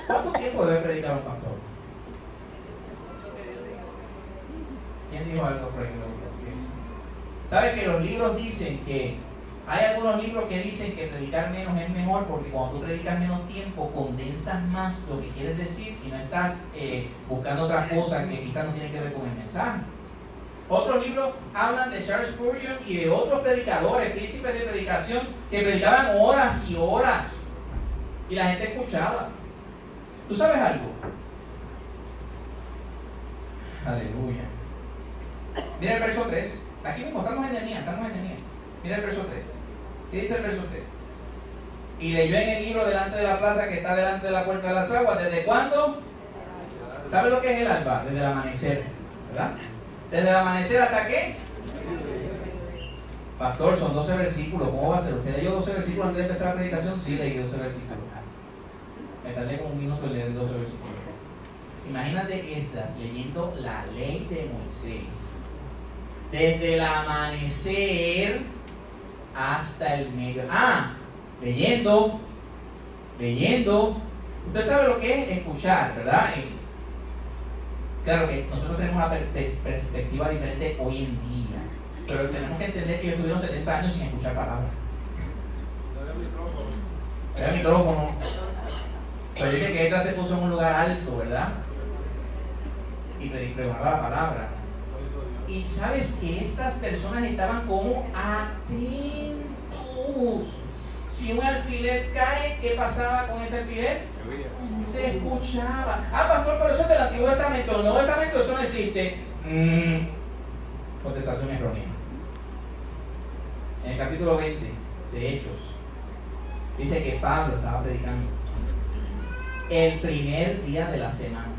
¿Cuánto tiempo debe predicar un pastor? ¿Quién dijo algo por ahí que me gustó? ¿Sabe que los libros dicen que hay algunos libros que dicen que predicar menos es mejor porque cuando tú predicas menos tiempo condensas más lo que quieres decir y no estás buscando otras cosas que quizás no tienen que ver con el mensaje? Otros libros hablan de Charles Spurgeon y de otros predicadores, príncipes de predicación, que predicaban horas y horas y la gente escuchaba. ¿Tú sabes algo? Aleluya. Mira el verso 3. Aquí mismo estamos en Nehemías. Mira el verso 3. ¿Qué dice el verso 3? Y leyó en el libro delante de la plaza que está delante de la puerta de las aguas. ¿Desde cuándo? ¿Sabe lo que es el alba? Desde el amanecer, ¿verdad? ¿Desde el amanecer hasta qué? Pastor, son 12 versículos. ¿Cómo va a ser? ¿Usted leyó 12 versículos antes de empezar la predicación? Sí, leí 12 versículos. Me tardé como un minuto en leer 12 versículos. Imagínate Esdras leyendo la ley de Moisés. Desde el amanecer hasta el medio. Leyendo. Usted sabe lo que es escuchar, ¿verdad? Claro que nosotros tenemos una perspectiva diferente hoy en día, pero tenemos que entender que ellos tuvieron 70 años sin escuchar palabras. Era el micrófono. Pero dice que esta se puso en un lugar alto, ¿verdad? Y pregonaba la palabra. Y sabes que estas personas estaban como atentos. Si un alfiler cae, ¿qué pasaba con ese alfiler? Se escuchaba. Pastor, pero eso es del Antiguo Testamento. El Nuevo Testamento eso no existe. Contestación errónea. En el capítulo 20 de Hechos, dice que Pablo estaba predicando el primer día de la semana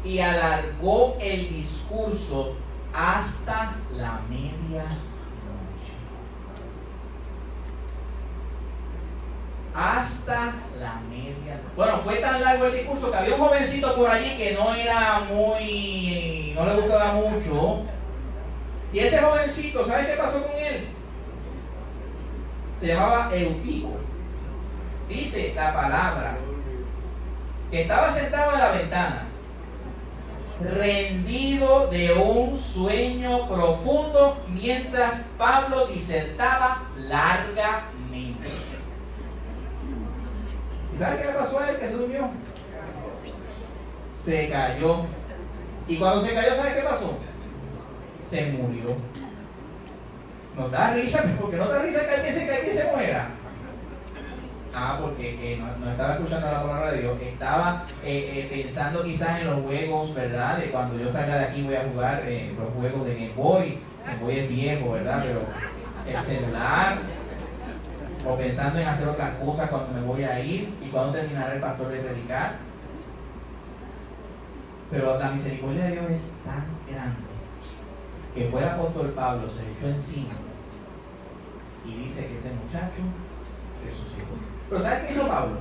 y alargó el discurso hasta la medianoche. Hasta la medianoche. Bueno, fue tan largo el discurso que había un jovencito por allí que no le gustaba mucho. Y ese jovencito, ¿sabes qué pasó con él? Se llamaba Eutico. Dice la palabra que estaba sentado en la ventana, rendido de un sueño profundo, mientras Pablo disertaba largamente. ¿Y sabes qué le pasó a él? Que se durmió. Se cayó. Y cuando se cayó, ¿sabes qué pasó? Se murió. ¿Nos da risa? ¿Por qué no da risa que alguien se caiga y se muera? Porque no estaba escuchando la palabra de Dios, estaba pensando quizás en los juegos, ¿verdad? De cuando yo salga de aquí voy a jugar los juegos de Game Boy. Game Boy es viejo, ¿verdad? Pero el celular, o pensando en hacer otras cosas cuando me voy a ir y cuando terminará el pastor de predicar. Pero la misericordia de Dios es tan grande que fue el apóstol Pablo, se le echó encima y dice que ese muchacho resucitó. Pero ¿sabes qué hizo Pablo?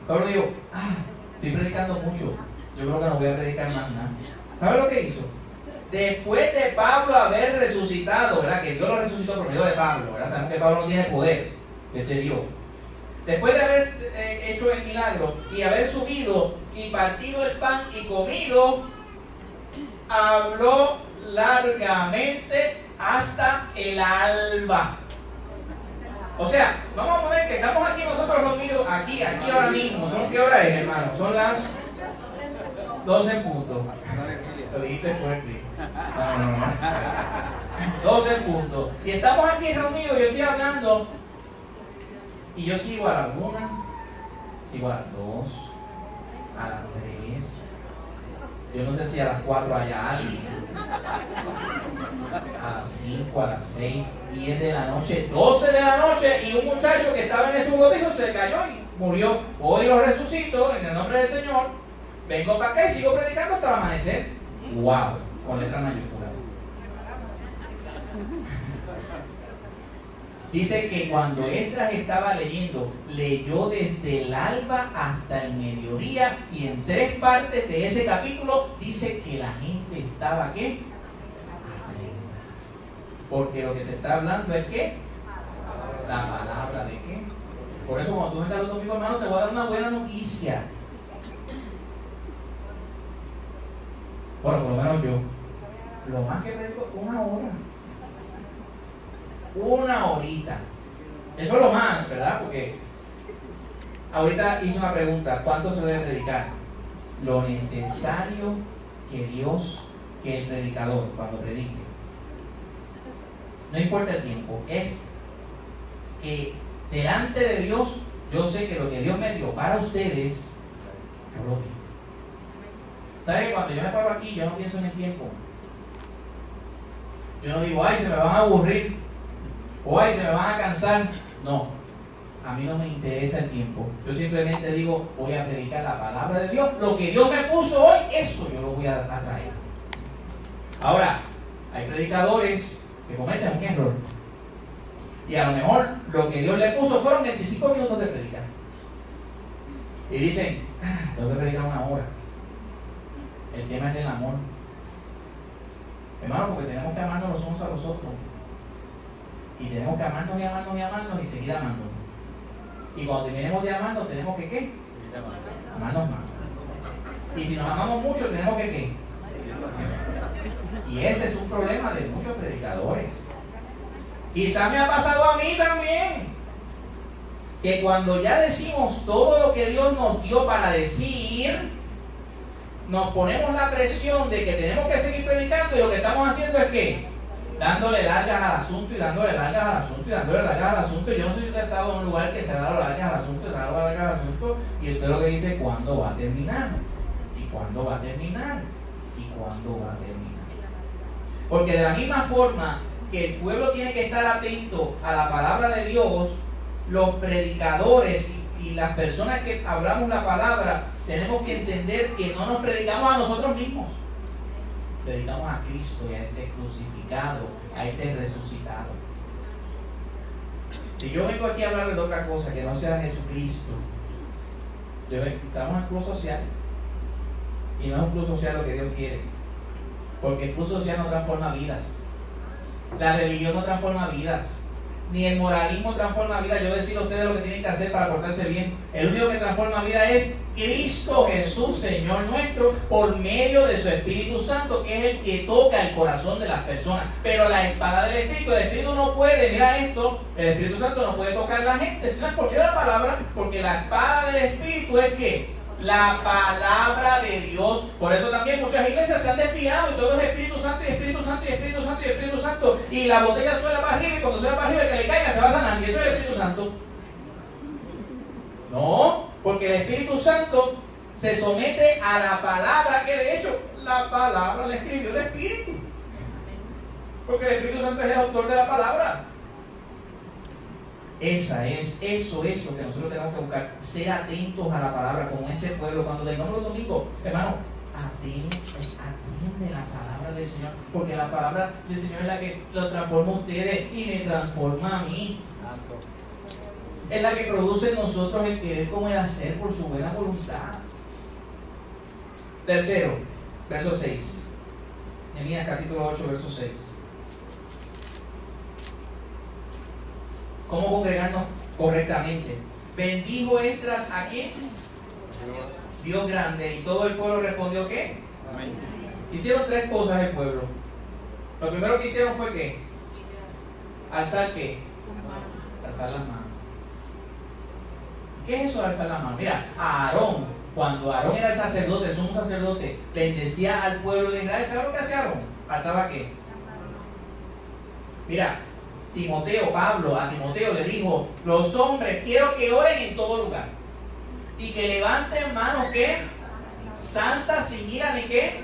Pablo dijo, estoy predicando mucho, yo creo que no voy a predicar más nada. ¿Sabes lo que hizo? Después de Pablo haber resucitado, ¿verdad? Que Dios lo resucitó por medio de Pablo, ¿verdad? Sabemos que Pablo no tiene poder desde Dios. Después de haber hecho el milagro y haber subido y partido el pan y comido, habló largamente hasta el alba. O sea, vamos a poner que estamos aquí nosotros reunidos, aquí ahora mismo. ¿Son qué hora es, hermano? Son las 12 en punto. Lo dijiste fuerte. No. 12 en punto. Y estamos aquí reunidos, yo estoy hablando. Y yo sigo a la 1, sigo a las 2, a las 3, Yo no sé si a las 4 haya alguien. A las 5, a las 6, 10 de la noche, 12 de la noche, y un muchacho que estaba en ese segundo piso se cayó y murió. Hoy lo resucito en el nombre del Señor. Vengo para acá y sigo predicando hasta el amanecer. ¡Wow! Con letra mayúscula. Dice que cuando Esdras estaba leyendo, leyó desde el alba hasta el mediodía, y en 3 partes de ese capítulo dice que la gente estaba ¿qué? Atenta. Porque lo que se está hablando es ¿qué? La palabra de ¿qué? Por eso cuando tú vengas los domingos, hermano, te voy a dar una buena noticia. Bueno, por lo menos yo. Lo más que predico es 1 hora. 1 horita. Eso es lo más, ¿verdad? Porque ahorita hice una pregunta: ¿cuánto se debe predicar? Lo necesario que el predicador, cuando predique, no importa el tiempo, es que delante de Dios, yo sé que lo que Dios me dio para ustedes, yo lo digo. ¿Sabes que cuando yo me paro aquí, yo no pienso en el tiempo? Yo no digo, ay, se me van a aburrir, o ay, se me van a cansar. No, a mí no me interesa el tiempo. Yo simplemente digo, voy a predicar la palabra de Dios. Lo que Dios me puso hoy, eso yo lo voy a traer. Ahora, hay predicadores que cometen un error, y a lo mejor lo que Dios le puso fueron 25 minutos de predicar, y dicen, tengo que predicar 1 hora. El tema es del amor, hermano, porque tenemos que amarnos los unos a los otros, y tenemos que amarnos y amarnos y amarnos y seguir amándonos. Y cuando terminemos de amarnos, tenemos que ¿qué? Amarnos más. Y si nos amamos mucho, tenemos que ¿qué? Y ese es un problema de muchos predicadores. Quizás me ha pasado a mí también, que cuando ya decimos todo lo que Dios nos dio para decir, nos ponemos la presión de que tenemos que seguir predicando, y lo que estamos haciendo es que dándole largas al asunto y dándole largas al asunto y dándole largas al asunto. Yo no sé si usted ha estado en un lugar que se ha dado largas al asunto, se ha dado largas al asunto, y usted lo que dice, ¿cuándo va a terminar? ¿Y cuándo va a terminar? ¿Y cuándo va a terminar? Porque de la misma forma que el pueblo tiene que estar atento a la palabra de Dios, los predicadores y las personas que hablamos la palabra, tenemos que entender que no nos predicamos a nosotros mismos. Predicamos a Cristo y a este crucificado, a este resucitado. Si yo vengo aquí a hablarle de otra cosa que no sea Jesucristo, estamos en club social, y no es un club social lo que Dios quiere, porque el club social no transforma vidas, la religión no transforma vidas, ni el moralismo transforma vidas. Yo decía a ustedes lo que tienen que hacer para portarse bien. El único que transforma vida es Cristo Jesús, Señor nuestro, por medio de su Espíritu Santo, que es el que toca el corazón de las personas. Pero la espada del Espíritu, el Espíritu no puede, mira esto, el Espíritu Santo no puede tocar a la gente, sino es porque la palabra, porque la espada del Espíritu es ¿qué? La palabra de Dios. Por eso también muchas iglesias se han desviado, y todo es Espíritu Santo y Espíritu Santo y Espíritu Santo y Espíritu Santo, y la botella suena para arriba, y cuando suena para arriba, el que le caiga se va a sanar, y eso es el Espíritu Santo. No, porque el Espíritu Santo se somete a la palabra, que de hecho la palabra la escribió el Espíritu, porque el Espíritu Santo es el autor de la palabra. Eso es lo que nosotros tenemos que buscar, ser atentos a la palabra, como ese pueblo. Cuando tengamos los domingos, hermano, atiende la palabra del Señor, porque la palabra del Señor es la que lo transforma a ustedes y me transforma a mí. Es la que produce en nosotros el querer como el hacer por su buena voluntad. Tercero, verso 6. Nehemías capítulo 8, verso 6. ¿Cómo congregarnos correctamente? Bendijo Esdras ¿a quién? Dios grande. Y todo el pueblo respondió ¿qué? Amén. Hicieron 3 cosas el pueblo. Lo primero que hicieron fue ¿qué? Alzar ¿qué? Alzar las manos. ¿Qué es eso de alzar las manos? Mira, Aarón, cuando Aarón era el sacerdote, el sumo sacerdote, bendecía al pueblo de Israel. ¿Sabes lo que hacía Aarón? ¿Alzaba qué? Mira, Pablo a Timoteo le dijo, los hombres quiero que oren en todo lugar y que levanten manos ¿qué? santa, sin ira ni qué.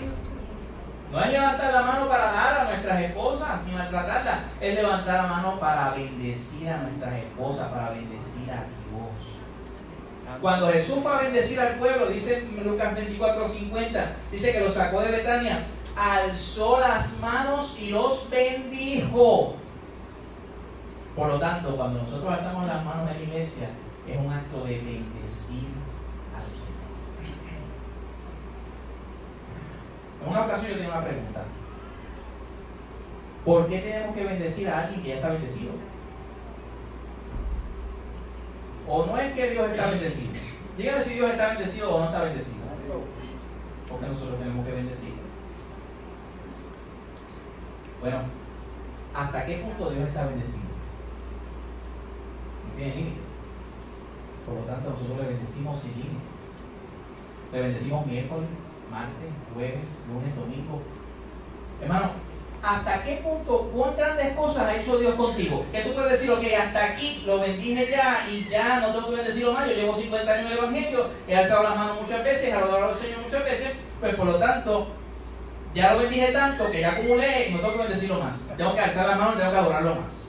No es levantar la mano para dar a nuestras esposas ni maltratarlas, es levantar la mano para bendecir a nuestras esposas, para bendecir a Dios. Cuando Jesús fue a bendecir al pueblo, dice en Lucas 24:50, dice que los sacó de Betania, alzó las manos y los bendijo. Por lo tanto, cuando nosotros alzamos las manos en la iglesia, es un acto de bendecir al Señor. En una ocasión yo tenía una pregunta. ¿Por qué tenemos que bendecir a alguien que ya está bendecido? ¿O no es que Dios está bendecido? Dígame si Dios está bendecido o no está bendecido. ¿Por qué nosotros tenemos que bendecir? Bueno, ¿hasta qué punto Dios está bendecido? No tiene límite. Por lo tanto, nosotros le bendecimos sin límite. Le bendecimos miércoles, martes, jueves, lunes, domingo. Hermano, ¿hasta qué punto, cuán grandes cosas ha hecho Dios contigo? Que tú puedes decir, ok, hasta aquí lo bendije ya y ya no tengo que bendecirlo más. Yo llevo 50 años en el Evangelio, he alzado las manos muchas veces, he adorado al Señor muchas veces, pues por lo tanto, ya lo bendije tanto que ya acumulé y no tengo que bendecirlo más. Tengo que alzar las manos y tengo que adorarlo más.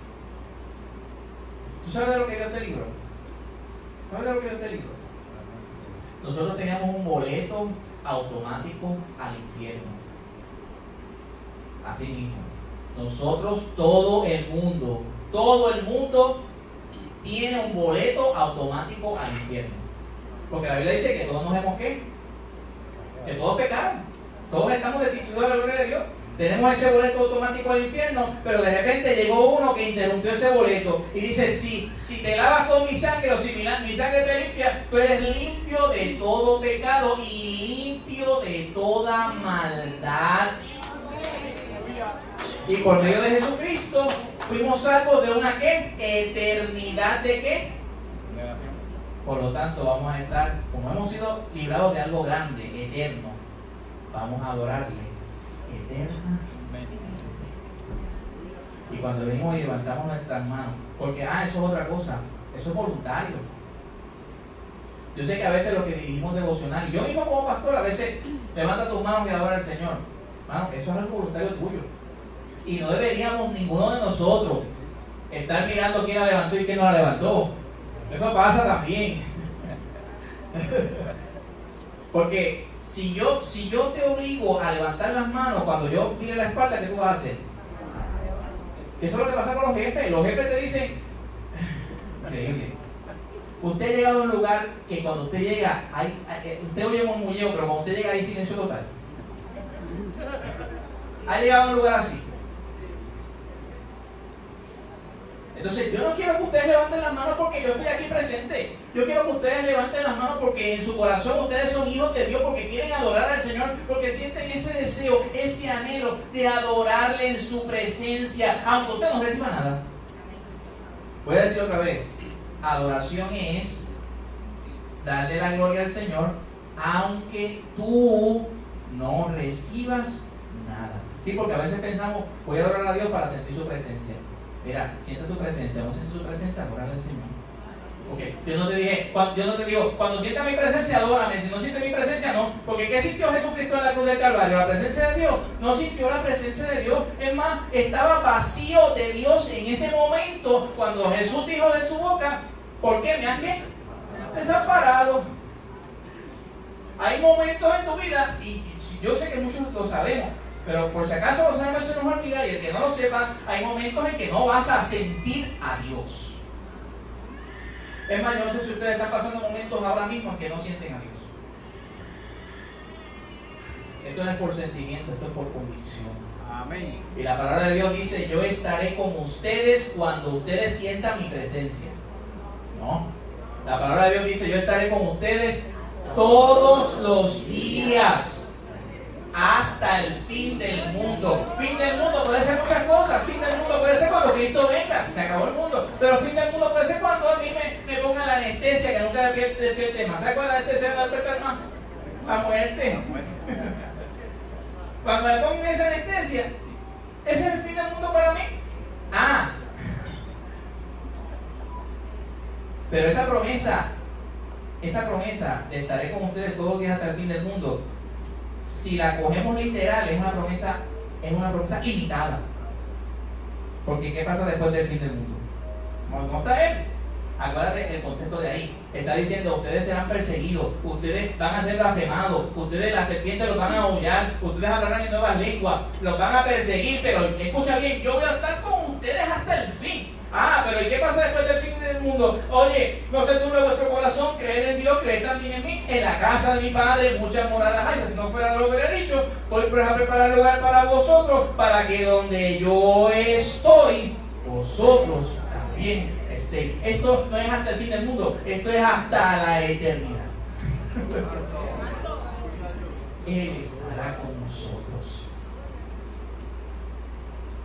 ¿Tú sabes de lo que Dios te libró? ¿Sabes de lo que Dios te libró? Nosotros teníamos un boleto automático al infierno. Así mismo. Nosotros, todo el mundo tiene un boleto automático al infierno. Porque la Biblia dice que todos nos hemos ¿qué? Que todos pecaron. Todos estamos destituidos de la gloria de Dios. Tenemos ese boleto automático al infierno, pero de repente llegó uno que interrumpió ese boleto y dice, si te lavas con mi sangre o si mi sangre te limpia, tú eres limpio de todo pecado y limpio de toda maldad. Y por medio de Jesucristo fuimos salvos de una ¿qué? Eternidad de ¿qué? Por lo tanto vamos a estar, como hemos sido librados de algo grande, eterno, vamos a adorarle eternamente. Y cuando venimos y levantamos nuestras manos, porque eso es otra cosa, eso es voluntario. Yo sé que a veces los que dirigimos devocional, y yo mismo como pastor, a veces levanta tus manos y adora al Señor. Mano, eso es algo voluntario tuyo. Y no deberíamos ninguno de nosotros estar mirando quién la levantó y quién no la levantó. Eso pasa también. Porque si yo te obligo a levantar las manos cuando yo mire la espalda, ¿qué tú vas a hacer? Eso es lo que pasa con los jefes. Los jefes te dicen, increíble. Usted ha llegado a un lugar que cuando usted llega, usted oye murmulleo, pero cuando usted llega hay silencio total. Ha llegado a un lugar así. Entonces, yo no quiero que ustedes levanten las manos porque yo estoy aquí presente. Yo quiero que ustedes levanten las manos porque en su corazón ustedes son hijos de Dios, porque quieren adorar al Señor, porque sienten ese deseo, ese anhelo de adorarle en su presencia, aunque usted no reciba nada. Voy a decir otra vez, adoración es darle la gloria al Señor, aunque tú no recibas nada. Sí, porque a veces pensamos, voy a adorar a Dios para sentir su presencia. Mira, siente tu presencia, no siente su presencia, adórale al Señor. Okay. Yo no te digo, cuando sienta mi presencia, adórame. Si no siente mi presencia, no. Porque ¿qué sintió Jesucristo en la cruz del Calvario? La presencia de Dios. No sintió la presencia de Dios. Es más, estaba vacío de Dios en ese momento cuando Jesús dijo de su boca, ¿por qué me han qué? Desamparado. Hay momentos en tu vida, y yo sé que muchos lo sabemos, pero por si acaso lo sabemos, se nos olvida, y el que no lo sepa, hay momentos en que no vas a sentir a Dios. Es más, yo no sé si ustedes están pasando momentos ahora mismo en que no sienten a Dios. Esto no es por sentimiento, esto es por convicción. Amén. Y la palabra de Dios dice, yo estaré con ustedes cuando ustedes sientan mi presencia. No. La palabra de Dios dice, yo estaré con ustedes todos los días. Hasta el fin del mundo. Fin del mundo puede ser muchas cosas. Fin del mundo puede ser cuando Cristo venga. Se acabó el mundo. Pero fin del mundo puede ser cuando a mí me pongan la anestesia, que nunca despierte más. ¿Sabes cuál es la anestesia no despierta más? La muerte. Cuando me pongan esa anestesia, ese es el fin del mundo para mí. Pero esa promesa de estaré con ustedes todos los días hasta el fin del mundo, si la cogemos literal, es una promesa limitada. Porque ¿qué pasa después del fin del mundo? ¿Cómo está él? Acuérdate el contexto de ahí. Está diciendo, ustedes serán perseguidos, ustedes van a ser blasfemados, ustedes, la serpiente los van a hollar, ustedes hablarán en nuevas lenguas, los van a perseguir, pero escucha bien, yo voy a estar con ustedes hasta el fin. Pero ¿y qué pasa después del fin del mundo? Oye, no se turbe vuestro corazón, creed en Dios, creed también en mí. En la casa de mi Padre muchas moradas hay. Si no fuera lo hubiera dicho, voy pues a preparar lugar para vosotros, para que donde yo estoy, vosotros también estéis. Esto no es hasta el fin del mundo, esto es hasta la eternidad. Él estará con nosotros.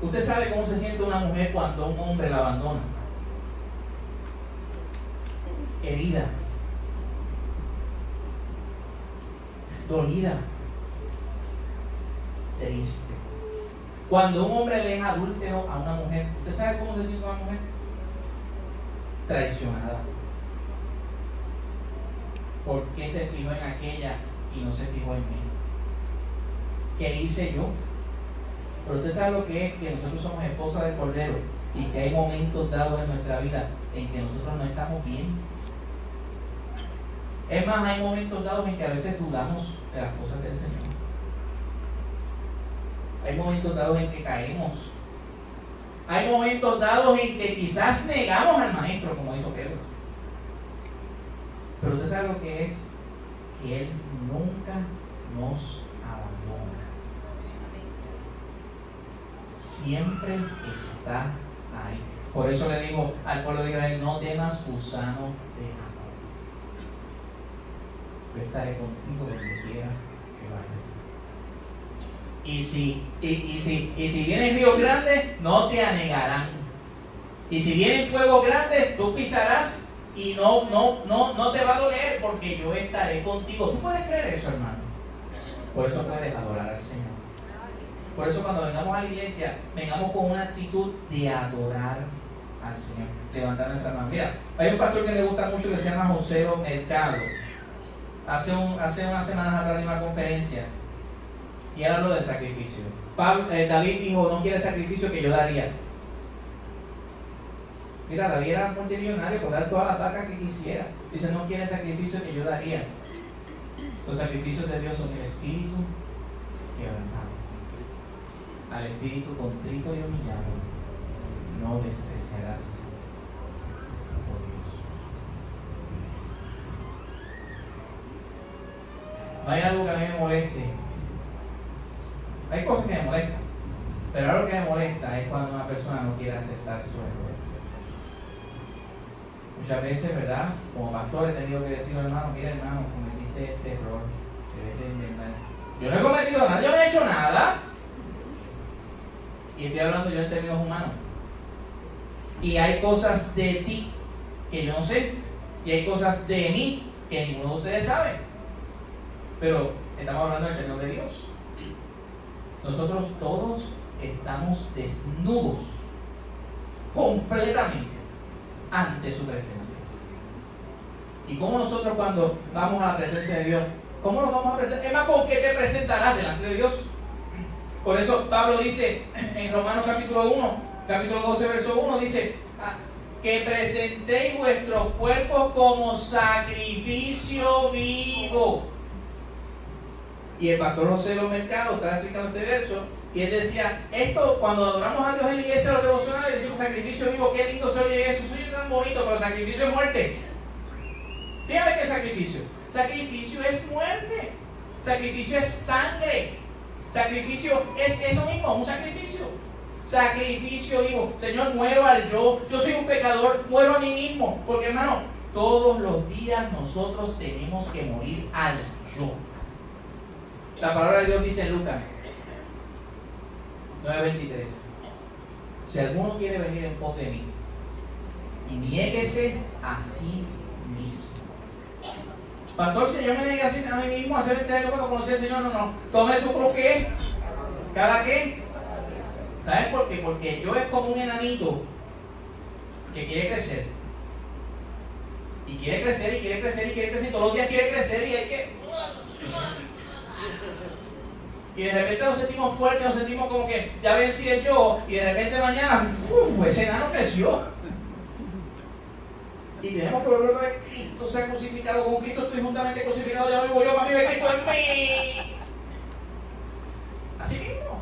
Usted sabe cómo se siente una mujer cuando un hombre la abandona. Herida, dolida, triste. Cuando un hombre le es adúltero a una mujer, ¿usted sabe cómo se siente una mujer? Traicionada. ¿Por qué se fijó en aquella y no se fijó en mí? ¿Qué hice yo? Pero usted sabe lo que es que nosotros somos esposas del Cordero y que hay momentos dados en nuestra vida en que nosotros no estamos bien. Es más, hay momentos dados en que a veces dudamos de las cosas del Señor. Hay momentos dados en que caemos. Hay momentos dados en que quizás negamos al Maestro, como hizo Pedro. Pero usted sabe lo que es que Él nunca nos abandona. Siempre está ahí. Por eso le digo al pueblo de Israel, no temas, gusano de amor. Yo estaré contigo donde quiera que vayas. Y si vienen ríos grandes, no te anegarán. Y si vienen fuegos grandes, tú pisarás y no te va a doler, porque yo estaré contigo. ¿Tú puedes creer eso, hermano? Por eso puedes adorar al Señor. Por eso cuando vengamos a la iglesia, vengamos con una actitud de adorar al Señor, levantar nuestras manos. Mira, hay un pastor que le gusta mucho que se llama José Mercado. Hace unas semanas atrás de una conferencia y él habló del sacrificio. David dijo, no quiere sacrificio que yo daría. Mira, David era multimillonario, por dar todas las vacas que quisiera. Dice, no quiere sacrificio que yo daría. Los sacrificios de Dios son el espíritu quebrantado. Al espíritu contrito y humillado no despreciarás por Dios. No hay algo que a mí me moleste. Hay cosas que me molestan, pero algo que me molesta es cuando una persona no quiere aceptar su error. Muchas veces, ¿verdad? Como pastor he tenido que decir, hermano, mira, hermano, cometiste este error. Yo no he cometido nada, yo no he hecho nada. Y estoy hablando yo en términos humanos. Y hay cosas de ti que yo no sé, y hay cosas de mí que ninguno de ustedes sabe. Pero estamos hablando en términos de Dios. Nosotros todos estamos desnudos completamente ante su presencia. ¿Y cómo nosotros cuando vamos a la presencia de Dios, cómo nos vamos a presentar? Es más, ¿con qué te presentarás delante de Dios? Por eso Pablo dice en Romanos capítulo 12, verso 1, dice que presentéis vuestros cuerpos como sacrificio vivo. Y el pastor José Mercado estaba explicando este verso y él decía, esto cuando adoramos a Dios en la iglesia, los devocionales, decimos sacrificio vivo, qué lindo se oye eso, se oye tan bonito, pero sacrificio es muerte. Dígame qué es sacrificio. Sacrificio es muerte. Sacrificio es sangre. Sacrificio es eso mismo, un sacrificio. Sacrificio vivo. Señor, muero al yo soy un pecador, muero a mí mismo. Porque hermano, todos los días nosotros tenemos que morir al yo. La palabra de Dios dice en Lucas 9:23, si alguno quiere venir en pos de mí, y niéguese a sí mismo. Pastor, si yo me negué a mí mismo a hacer este año cuando conocí al Señor, no. Tome su cruz, ¿qué? ¿Cada qué? ¿Sabes por qué? Porque yo es como un enanito que quiere crecer. Y quiere crecer, y quiere crecer, y quiere crecer, y todos los días quiere crecer, y hay que... Y de repente nos sentimos fuertes, nos sentimos como que ya vencí el yo, y de repente mañana, ese enano creció. Y tenemos que volver a ver Cristo sea crucificado. Con Cristo estoy juntamente crucificado, ya no vivo yo, más vive Cristo en mí. Así mismo.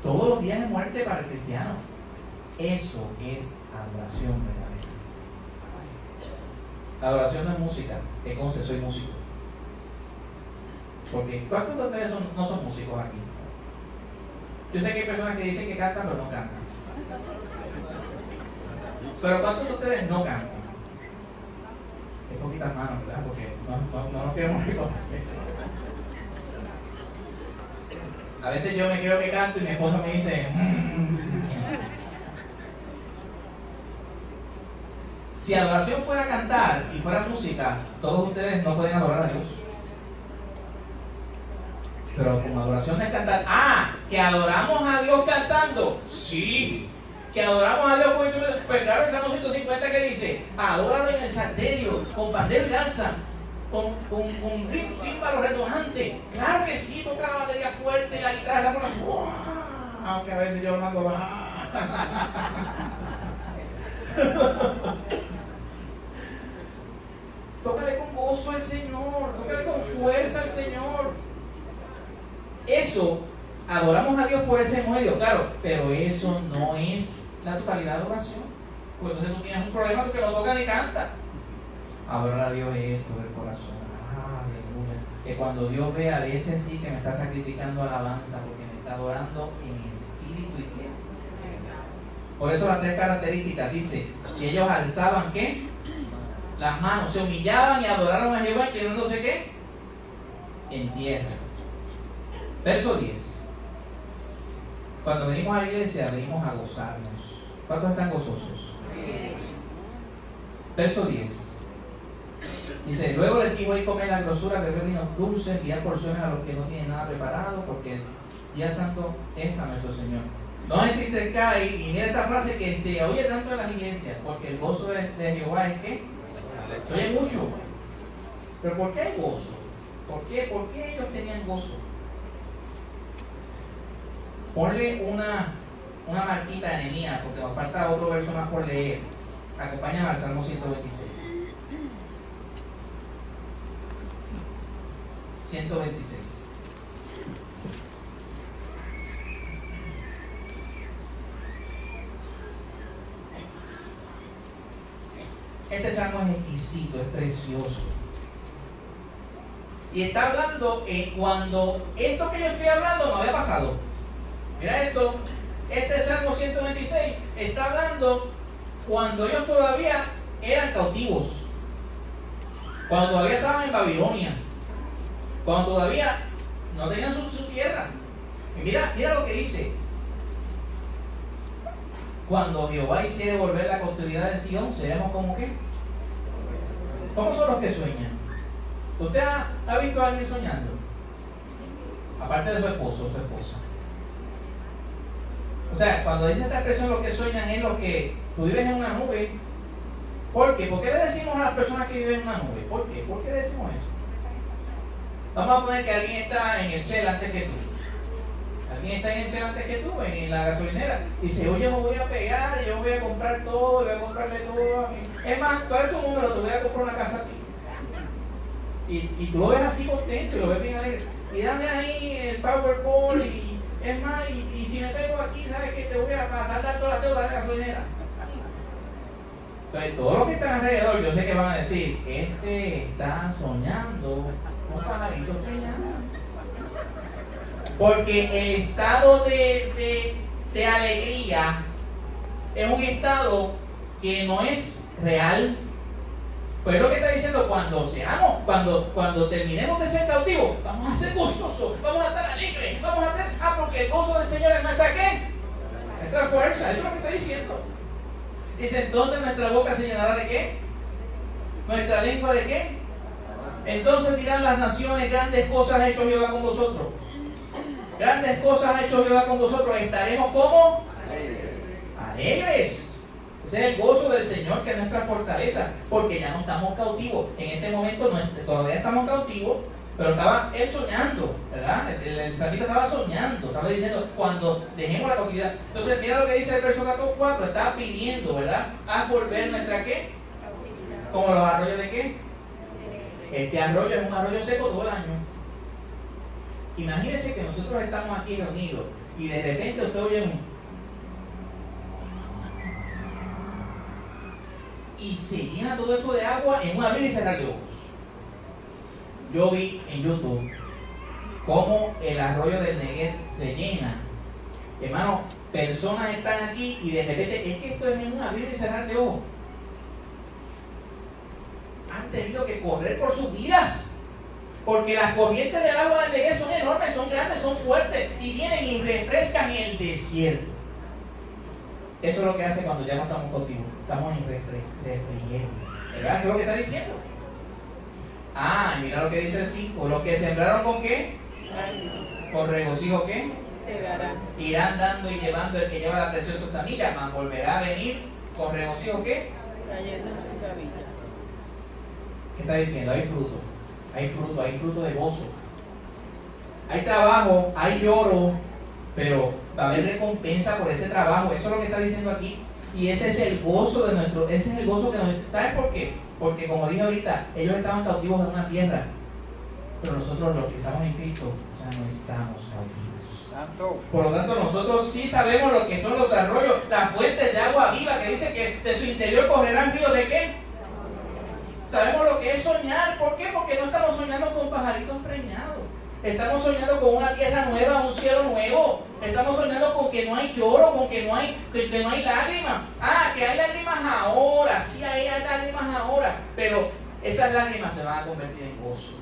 Todos los días de muerte para el cristiano. Eso es adoración verdadera. La adoración no es música, que conste, soy músico. Porque ¿cuántos de ustedes no son músicos aquí? Yo sé que hay personas que dicen que cantan, pero no cantan. Pero ¿cuántos de ustedes no cantan? Hay poquitas manos, ¿verdad? Porque no nos queremos reconocer. A veces yo me quiero que canto y mi esposa me dice Si adoración fuera cantar y fuera música, todos ustedes no pueden adorar a Dios. Pero como adoración no es cantar. ¿Que adoramos a Dios cantando? Sí. Que adoramos a Dios con instrumentos. Pues claro, el Salmo 150 que dice: adóralo en el salterio, con pandero y danza, con címbalo retonante. Claro que sí, toca la batería fuerte y la guitarra. Aunque a veces yo mando bajar. Tócale con gozo al Señor, tócale con fuerza al Señor. Eso, adoramos a Dios por ese medio, claro, pero eso no es la totalidad de oración. Porque entonces tú tienes un problema porque no toca ni canta. Adorar a Dios es todo el corazón. Aleluya. Que cuando Dios vea de ese sí que me está sacrificando alabanza, porque me está adorando en espíritu y tiempo. Por eso las tres características dice que ellos alzaban ¿qué? Las manos, se humillaban y adoraron a Jehová, quedándose ¿qué? En tierra. Verso 10. Cuando venimos a la iglesia, venimos a gozarnos. ¿Cuántos están gozosos? Verso 10. Dice: luego les dijo: ahí comer la grosura, beber vino dulce, enviar porciones a los que no tienen nada preparado, porque el día santo es a nuestro Señor. No es entristezca, y mira esta frase que se oye tanto en las iglesias, porque el gozo de Jehová es ¿qué? Se oye mucho. Pero ¿por qué hay gozo? ¿Por qué ellos tenían gozo? Ponle una marquita de Nehemías, porque nos falta otro verso más por leer. Acompáñame al Salmo 126. 126. Este salmo es exquisito, es precioso. Y está hablando cuando esto que yo estoy hablando no había pasado. Mira esto, este Salmo 126 está hablando cuando ellos todavía eran cautivos, cuando todavía estaban en Babilonia, cuando todavía no tenían su tierra. Y mira lo que dice: cuando Jehová hiciere volver la cautividad de Sion, seremos como qué. ¿Cómo son los que sueñan? ¿Usted ha visto a alguien soñando? Aparte de su esposo o su esposa. O sea, cuando dice esta expresión, lo que sueñan es lo que tú vives en una nube. ¿Por qué? ¿Por qué le decimos a las personas que viven en una nube? ¿Por qué? ¿Por qué le decimos eso? Vamos a poner que alguien está en el Shell antes que tú. Alguien está en el Shell antes que tú, en la gasolinera. Y dice: oye, me voy a pegar, yo voy a comprar todo, voy a comprarle todo a mí. Es más, tú eres tu número, te voy a comprar una casa a ti. Y tú lo ves así contento y lo ves bien alegre. Y dame ahí el Powerball y es más, y si me pego aquí, ¿sabes qué? Te voy a pasar dar todas las deudas de la gasolinera. Entonces, todos los que están alrededor, yo sé que van a decir: este está soñando con pajaritos preñados. Porque el estado de alegría es un estado que no es real. Pues es lo que está diciendo: cuando terminemos de ser cautivos, vamos a ser gozosos, vamos a estar alegres, vamos a estar, porque el gozo del Señor es nuestra ¿qué? Nuestra fuerza, eso es lo que está diciendo. Dice: entonces nuestra boca se llenará de ¿qué? Nuestra lengua de ¿qué? Entonces dirán las naciones: grandes cosas ha hecho Jehová con vosotros. Grandes cosas ha hecho Jehová con vosotros. Estaremos como alegres. Ese es el gozo del Señor, que es nuestra fortaleza, porque ya no estamos cautivos. En este momento todavía estamos cautivos, Pero estaba él soñando, ¿verdad? El salmista estaba soñando, estaba diciendo, cuando dejemos la cautividad. Entonces, mira lo que dice el verso 4, estaba pidiendo, ¿verdad? Haz volver nuestra ¿qué? Como los arroyos de ¿qué? Este arroyo es un arroyo seco todo el año. Imagínense que nosotros estamos aquí reunidos y de repente usted oye y se llena todo esto de agua en un abrir y cerrar de ojos. Yo vi en YouTube cómo el arroyo del Negev se llena. Hermano, personas están aquí y de repente es que esto es en un abrir y cerrar de ojos. Han tenido que correr por sus vidas. Porque las corrientes del agua del Negev son enormes, son grandes, son fuertes y vienen y refrescan el desierto. Eso es lo que hace cuando ya no estamos cautivos. Estamos en refrigerio. ¿Verdad? ¿Qué es lo que está diciendo? Ah, mira lo que dice el 5. Los que sembraron con ¿qué? Con regocijo ¿qué? Irán dando y llevando el que lleva la preciosa semilla, mas volverá a venir con regocijo ¿qué? ¿Qué está diciendo? Hay fruto. Hay fruto de gozo. Hay trabajo, hay lloro, pero va a haber recompensa por ese trabajo. Eso es lo que está diciendo aquí. Y ese es el gozo de nuestro, ese es el gozo que nos... ¿Sabes por qué? Porque como dije ahorita, ellos estaban cautivos en una tierra, pero nosotros los que estamos en Cristo ya no estamos cautivos. Por lo tanto, nosotros sí sabemos lo que son los arroyos, las fuentes de agua viva, que dice que de su interior correrán ríos de ¿qué? Sabemos lo que es soñar. ¿Por qué? Porque no estamos soñando con pajaritos preñados. Estamos soñando con una tierra nueva, un cielo nuevo. Estamos soñando con que no hay lloro, con que no hay lágrimas. Ah, que hay lágrimas ahora. Sí, hay lágrimas ahora. Pero esas lágrimas se van a convertir en gozo.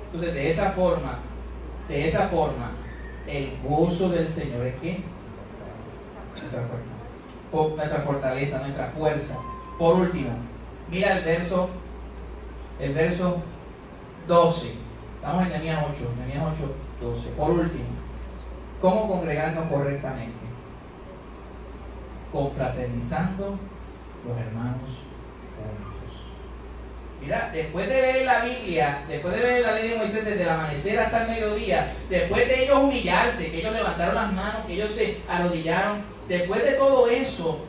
Entonces, de esa forma, el gozo del Señor es ¿qué? Nuestra fortaleza, nuestra fuerza. Por último, mira el verso 12. Estamos en Nehemías 8, 12. Por último, ¿cómo congregarnos correctamente? Confraternizando los hermanos juntos. Mira, después de leer la Biblia, después de leer la ley de Moisés desde el amanecer hasta el mediodía, después de ellos humillarse, que ellos levantaron las manos, que ellos se arrodillaron, después de todo eso,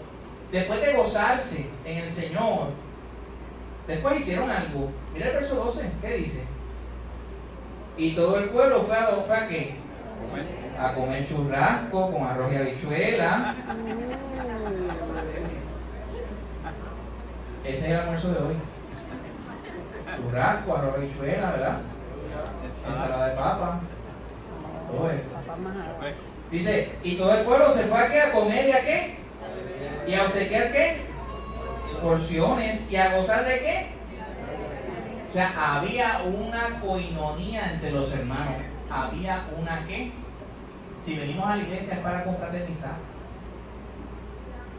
después de gozarse en el Señor, después hicieron algo. Mira el verso 12, ¿qué dice? Y todo el pueblo fue a ¿qué? A comer churrasco con arroz y habichuela. Ese es el almuerzo de hoy. Churrasco, arroz y habichuela, ¿verdad? Ensalada de papa. Todo eso. Dice, y todo el pueblo se fue a ¿qué? A comer y a ¿qué? Y a obsequiar ¿qué? Porciones y a gozar de ¿qué? O sea, había una coinonía entre los hermanos. Había una ¿qué? Si venimos a la iglesia es para confraternizar.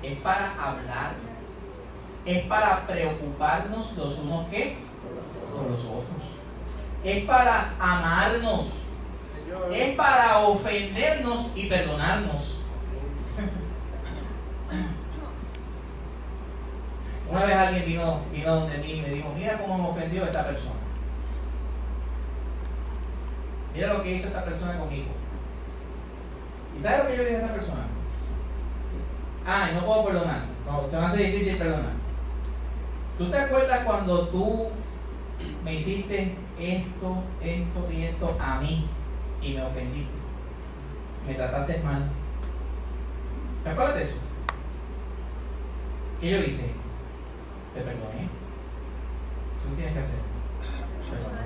Es para hablar. Es para preocuparnos los unos ¿qué? Con los otros. Es para amarnos. Es para ofendernos y perdonarnos. Una vez alguien vino donde mí y me dijo, mira cómo me ofendió esta persona. Mira lo que hizo esta persona conmigo. ¿Y sabes lo que yo le dije a esa persona? Ah, y no puedo perdonar. No, se me hace difícil perdonar. ¿Tú te acuerdas cuando tú me hiciste esto y esto a mí y me ofendiste? Me trataste mal. ¿Te acuerdas de eso? ¿Qué yo hice? Te perdoné. Eso tienes que hacer. Perdonar.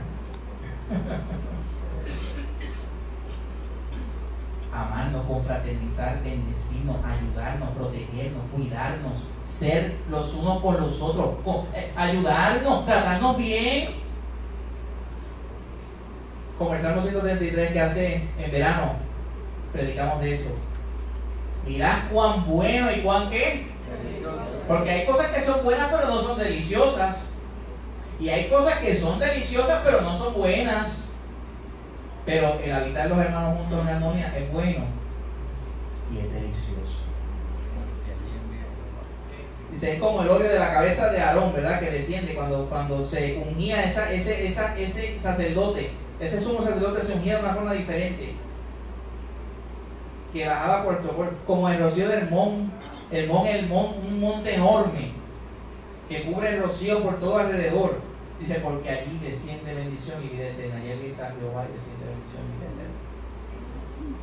Amarnos, confraternizar, bendecirnos, ayudarnos, protegernos, cuidarnos, ser los unos por los otros, ayudarnos, tratarnos bien. Como el Salmo 133 que hace en verano, predicamos de eso. Mirad cuán bueno y cuán ¿qué? Porque hay cosas que son buenas pero no son deliciosas. Y hay cosas que son deliciosas pero no son buenas. Pero el habitar los hermanos juntos en armonía es bueno y es delicioso. Dice, es como el óleo de la cabeza de Aarón, ¿verdad? Que desciende cuando se ungía ese sacerdote. Ese sumo sacerdote se ungía de una forma diferente. Que bajaba por todo, como el rocío del Hermón. Un monte enorme que cubre el rocío por todo alrededor. Dice, porque allí desciende bendición y vida eterna. Allí habita Jehová y desciende bendición y vida eterna.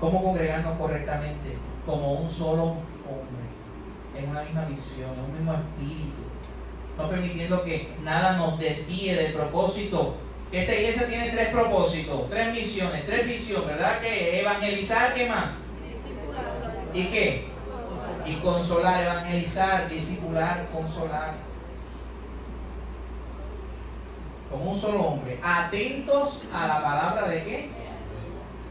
¿Cómo congregarnos correctamente? Como un solo hombre, en una misma visión, en un mismo espíritu, no permitiendo que nada nos desvíe del propósito. Que esta iglesia tiene 3 propósitos, 3 misiones, 3 visiones, ¿verdad? Que evangelizar, ¿qué más? ¿Y qué? Y consolar, evangelizar, discipular, consolar. Como un solo hombre, atentos a la palabra de ¿qué?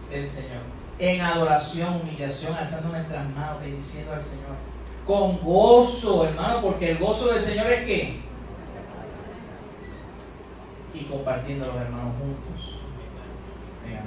Del Señor. En adoración, humillación, alzando nuestras manos, bendiciendo al Señor. Con gozo, hermano, porque el gozo del Señor es ¿qué? Y compartiendo a los hermanos juntos. Venga,